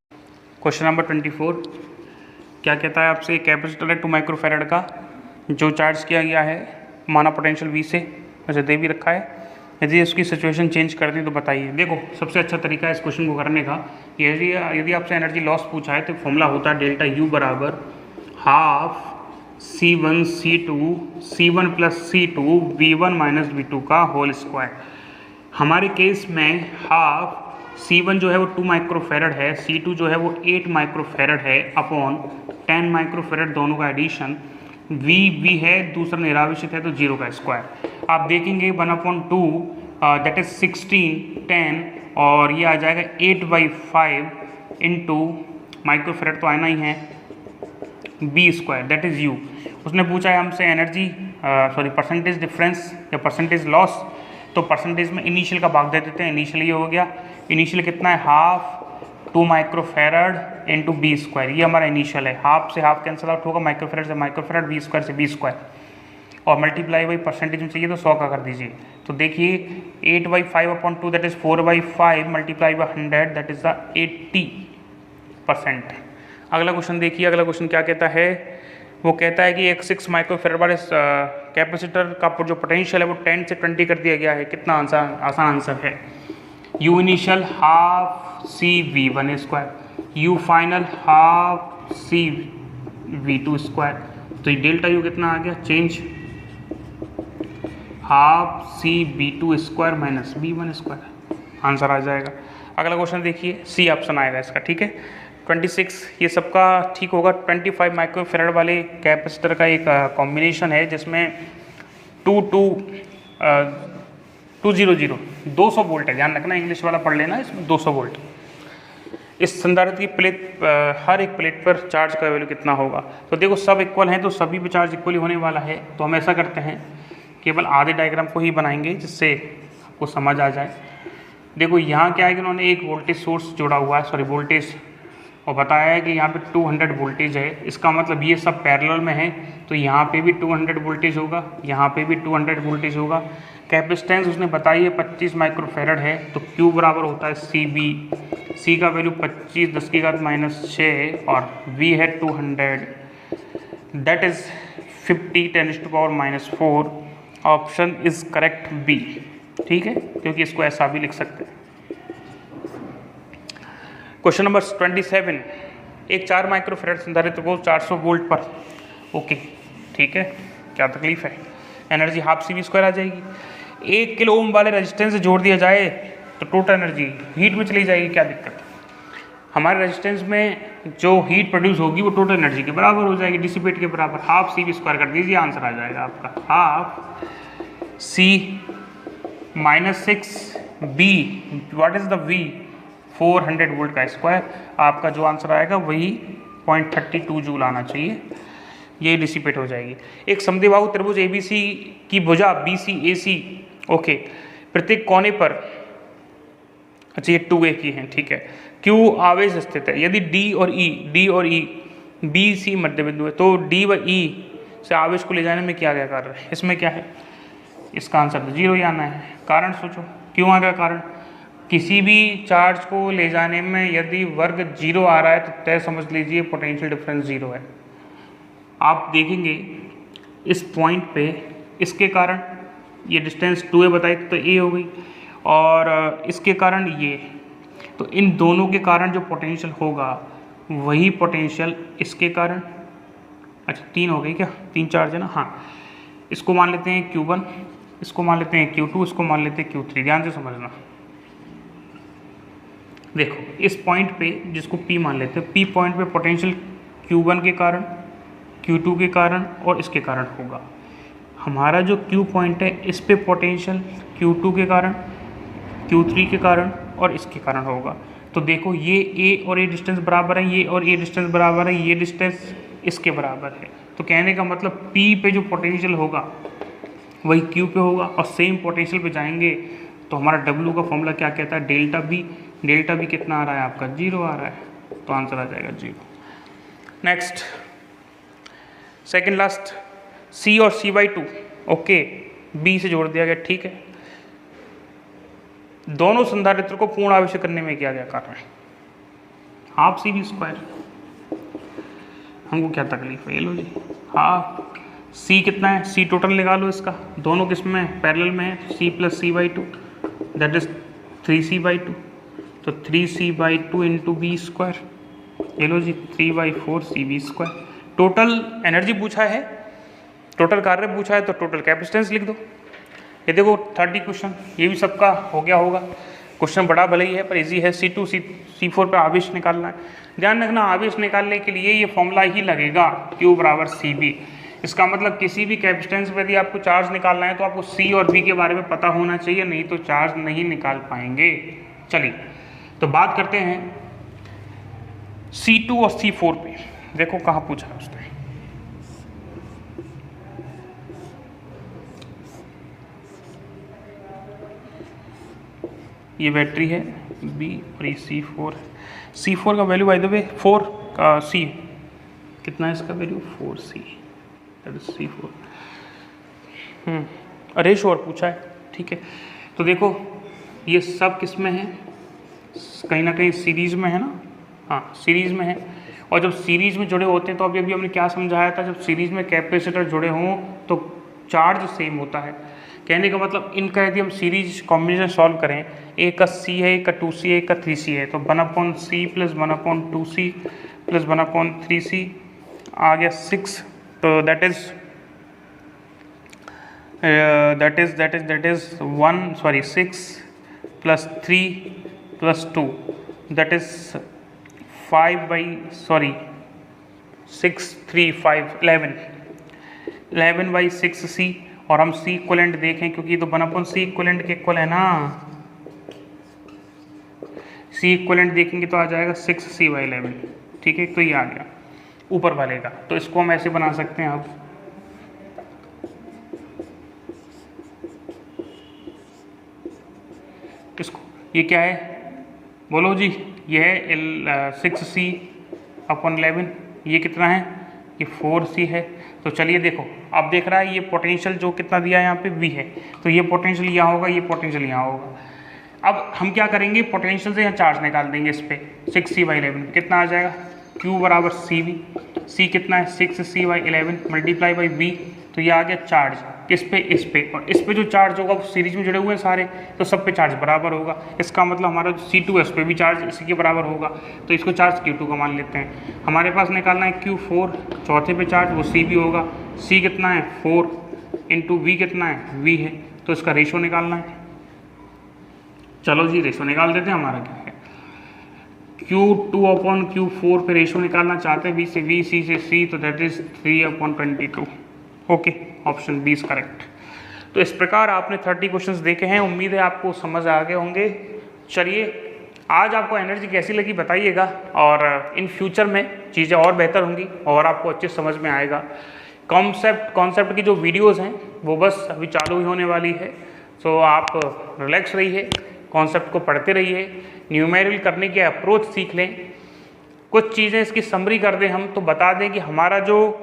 क्वेश्चन नंबर 24 क्या कहता है आपसे? कैपेसिटर है 2 माइक्रोफैरड का जो चार्ज किया गया है, माना पोटेंशियल V से, वैसे दे भी रखा है, यदि इसकी सिचुएशन चेंज कर दें तो बताइए। देखो सबसे अच्छा तरीका है इस क्वेश्चन को करने का, यदि आपसे एनर्जी लॉस पूछा है तो फॉर्मूला होता है डेल्टा यू बराबर half C1 C1 plus C2 V1 minus V2 का होल स्क्वायर। हमारे केस में हाफ C1 जो है वो 2 माइक्रोफेरड है, C2 जो है वो 8 माइक्रोफेरड है अपॉन 10 माइक्रोफेरड, दोनों का एडिशन, V है दूसरा निरावेशित है तो 0 का स्क्वायर। आप देखेंगे 1/2 दैट इज 16 10 और ये आ जाएगा 8/5 इंटू माइक्रोफेरड तो आना ही है B square that is U। उसने पूछा है हमसे एनर्जी परसेंटेज डिफरेंस या परसेंटेज लॉस, तो परसेंटेज में इनिशियल का भाग दे देते हैं। इनिशियल ये हो गया, इनिशियल कितना है half 2 microfarad into B square, ये हमारा इनिशियल है। हाफ से हाफ कैंसिल आउट होगा, माइक्रोफेरड से माइक्रोफेरड, B स्क्वायर से B स्क्वायर, और मल्टीप्लाई बाई परसेंटेज में चाहिए तो 100 का कर दीजिए। तो देखिए 8/5/2 that is 4/5 multiply by 100 that is the 80%। अगला क्वेश्चन देखिए, अगला क्वेश्चन क्या कहता है, वो कहता है कि एक 6 माइक्रोफेरड वाले कैपेसिटर का जो पोटेंशियल है वो 10 से 20 कर दिया गया है। कितना आंसर, आसान आंसर है, U initial half CV1 square, U final half CV2 square. तो ये डेल्टा यू कितना आ गया, change half CV2 square minus B1 square, answer आ जाएगा। अगला क्वेश्चन देखिए, सी ऑप्शन आएगा इसका, ठीक है। 26 ये सबका ठीक होगा। 25 माइक्रोफेरड वाले कैपेसिटर का एक कॉम्बिनेशन है जिसमें 200 वोल्ट है, ध्यान रखना इंग्लिश वाला पढ़ लेना, इसमें 200 वोल्ट। इस संधारित्र की प्लेट हर एक प्लेट पर चार्ज का वैल्यू कितना होगा। तो देखो सब इक्वल हैं तो सभी पे चार्ज इक्वली होने वाला है, तो हम ऐसा करते हैं केवल आधे डायग्राम को ही बनाएंगे जिससे आपको समझ आ जाए। देखो यहाँ क्या है कि उन्होंने एक वोल्टेज सोर्स जोड़ा हुआ है, वोल्टेज, और बताया है कि यहाँ पे 200 वोल्टेज है। इसका मतलब ये सब पैरेलल में है, तो यहाँ पे भी 200 वोल्टेज होगा, यहाँ पे भी 200 वोल्टेज होगा। कैपेसिटेंस उसने बताई है 25 माइक्रोफेरड है, तो Q बराबर होता है CB, C का वैल्यू 25 10 की घात -6 और V है 200 that is 50 10⁻⁻⁴। Option is correct B, ठीक है, क्योंकि इसको ऐसा भी लिख सकते हैं। क्वेश्चन नंबर 27, एक 4 माइक्रोफेरड संधारित्र को 400 वोल्ट पर, ओके ठीक है, क्या तकलीफ है, एनर्जी हाफ CV स्क्वायर आ जाएगी। 1 किलो ओम वाले रेजिस्टेंस से जोड़ दिया जाए तो टोटल एनर्जी हीट में चली जाएगी, क्या दिक्कत। हमारे रेजिस्टेंस में जो हीट प्रोड्यूस होगी वो टोटल एनर्जी के बराबर हो जाएगी, डिसिपेट के बराबर। हाफ CV स्क्वायर कर दीजिए, आंसर आ जाएगा आपका half C -6B, what is the V, 400 volt का स्क्वायर। आपका जो आंसर आएगा वही 0.32 जूल आना चाहिए, ये डिसिपेट हो जाएगी। एक समद्विबाहु त्रिभुज ABC की भुजा BCAC, ओके, प्रत्येक कोने पर, अच्छा ये 2A की है, ठीक है, Q आवेश स्थित है। यदि D और E BC मध्य बिंदु है तो D व E से आवेश को ले जाने में क्या क्या कार्य है, इसमें क्या है, इसका आंसर तो 0 ही आना है। कारण सोचो, क्यों आ गया कारण, किसी भी चार्ज को ले जाने में यदि वर्ग 0 आ रहा है तो तय समझ लीजिए पोटेंशियल डिफरेंस 0 है। आप देखेंगे इस पॉइंट पे इसके कारण ये डिस्टेंस 2A बताई तो A हो गई, और इसके कारण ये, तो इन दोनों के कारण जो पोटेंशियल होगा वही पोटेंशियल इसके कारण, अच्छा 3 हो गई क्या, 3 चार्ज है ना, हाँ, इसको मान लेते हैं Q1, इसको मान लेते हैं Q2, इसको मान लेते हैं Q3, ध्यान से समझना। देखो इस पॉइंट पे जिसको P मान लेते हैं, P पॉइंट पे पोटेंशियल Q1 के कारण, Q2 के कारण और इसके कारण होगा। हमारा जो Q पॉइंट है इस पे पोटेंशियल Q2 के कारण, Q3 के कारण और इसके कारण होगा। तो देखो ये A और A डिस्टेंस बराबर है, ये और A डिस्टेंस बराबर है, ये डिस्टेंस इसके बराबर है। तो कहने का मतलब P पे जो पोटेंशियल होगा वही Q पे होगा, और सेम पोटेंशियल पे जाएंगे तो हमारा W का फॉर्मूला क्या कहता है, डेल्टा B। डेल्टा B कितना आ रहा है आपका, 0 आ रहा है, तो आंसर आ जाएगा 0। नेक्स्ट, सेकेंड लास्ट, C और C/2, ओके, B से जोड़ दिया गया, ठीक है। दोनों संधारित्र को पूर्ण आवेश करने में क्या क्या कारण है, हाफ CV स्क्वायर, हमको क्या तकलीफ है, ये लो जी, हाफ सी कितना है, सी टोटल निकालो इसका, दोनों किस में पैरेलल में है, C plus C by two that is 3c/2, तो 3c/2 इंटू बी स्क्वायर, ये लो जी 3/4 cv²। टोटल एनर्जी पूछा है, टोटल कार्य पूछा है, तो टोटल कैपेसिटेंस लिख दो। ये देखो 30 क्वेश्चन, ये भी सबका हो गया होगा। क्वेश्चन बड़ा भले ही है पर इजी है। C2 C4 पर आवेश निकालना है। ध्यान रखना आवेश निकालने के लिए ये फॉर्मूला ही लगेगा, Q बराबर CB। इसका मतलब किसी भी कैपेसिटेंस पर यदि आपको चार्ज निकालना है तो आपको C और B के बारे में पता होना चाहिए, नहीं तो चार्ज नहीं निकाल पाएंगे। चलिए तो बात करते हैं C2 और C4 पे। देखो कहाँ पूछा है उसने, ये बैटरी है B और ये C4 है। C4 का वैल्यू बाय द वे 4 का C कितना है, इसका value 4C, that is C4। Ratio और पूछा है, ठीक है। तो देखो ये सब किस में है, कहीं ना कहीं सीरीज में है ना, हाँ सीरीज में है। और जब सीरीज में जुड़े होते हैं तो अभी हमने क्या समझाया था, जब सीरीज में कैपेसिटर जुड़े हों तो चार्ज सेम होता है। कहने का मतलब इनका यदि हम सीरीज कॉम्बिनेशन सॉल्व करें, एक का C है, एक का 2C है, एक का 3C है, तो 1/C plus 1/2C plus 1/3C आ गया 6, तो that is 6 plus 3 plus 2 that is 11/6C। और हम C इक्वलेंट देखें, क्योंकि तो 1/C इक्वलेंट के इक्वल है ना, C इक्वलेंट देखेंगे तो आ जाएगा 6C/11, ठीक है। तो ये आ गया ऊपर वाले का, तो इसको हम ऐसे बना सकते हैं अब, इसको, ये क्या है बोलो जी, ये है 6C/11, ये कितना है, ये 4C है। तो चलिए देखो अब देख रहा है ये पोटेंशियल जो कितना दिया है यहाँ पे V है, तो ये पोटेंशियल यहाँ होगा, ये पोटेंशियल यहाँ होगा। अब हम क्या करेंगे, पोटेंशियल से यहाँ चार्ज निकाल देंगे इस पे, 6C/11 कितना आ जाएगा, Q बराबर CV, C कितना है 6C/11 मल्टीप्लाई बाई V, तो ये आ गया चार्ज किस पे, इस पे। और इस पे जो चार्ज होगा वो सीरीज में जुड़े हुए हैं सारे, तो सब पे चार्ज बराबर होगा। इसका मतलब हमारा जो C2 है उस पर भी चार्ज इसी के बराबर होगा, तो इसको चार्ज Q2 का मान लेते हैं। हमारे पास निकालना है Q4, चौथे पे चार्ज वो C भी होगा, C कितना है 4 इंटू V कितना है V है, तो इसका रेशो निकालना है। चलो जी रेशो निकाल देते हैं। हमारा क्या है, Q2/Q4 पे रेशो निकालना चाहते हैं, V से V, C से C, तो that is 3/22। Okay, option B is correct. तो इस प्रकार आपने 30 क्वेश्चंस देखे हैं, उम्मीद है आपको समझ आ गए होंगे। चलिए आज आपको एनर्जी कैसी लगी बताइएगा, और इन फ्यूचर में चीज़ें और बेहतर होंगी और आपको अच्छे समझ में आएगा। कॉन्सेप्ट की जो वीडियोस हैं वो बस अभी चालू ही होने वाली है, तो आप रिलैक्स रहिए, कॉन्सेप्ट को पढ़ते रहिए, न्यूमेरिकल करने की अप्रोच सीख लें। कुछ चीज़ें इसकी समरी कर दें हम, तो बता दें कि हमारा जो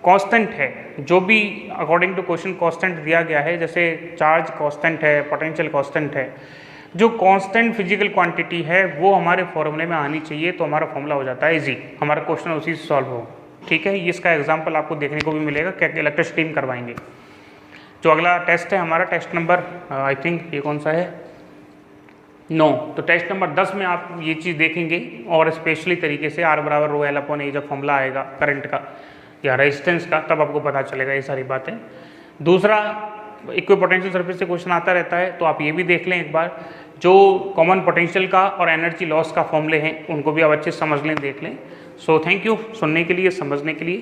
कांस्टेंट है, जो भी अकॉर्डिंग टू क्वेश्चन कांस्टेंट दिया गया है, जैसे चार्ज कांस्टेंट है, पोटेंशियल कांस्टेंट है, जो कांस्टेंट फिजिकल क्वांटिटी है वो हमारे फॉर्मूले में आनी चाहिए, तो हमारा फॉर्मूला हो जाता है इजी, हमारा क्वेश्चन उसी से सॉल्व होगा। ठीक है, इसका एग्जाम्पल आपको देखने को भी मिलेगा, क्या इलेक्ट्रिसिटी में करवाएंगे। जो अगला टेस्ट है हमारा, टेस्ट नंबर आई थिंक ये कौन सा है 9, तो टेस्ट नंबर 10 में आप ये चीज़ देखेंगे, और स्पेशली तरीके से R बराबर रो एल अपॉन ए जब फॉर्मूला आएगा करंट का या रेजिस्टेंस का, तब आपको पता चलेगा ये सारी बातें। दूसरा, इक्विपोटेंशियल सरफेस से क्वेश्चन आता रहता है, तो आप ये भी देख लें एक बार, जो कॉमन पोटेंशियल का और एनर्जी लॉस का फॉर्मूले हैं उनको भी आप अच्छे से समझ लें, देख लें। सो थैंक यू सुनने के लिए, समझने के लिए।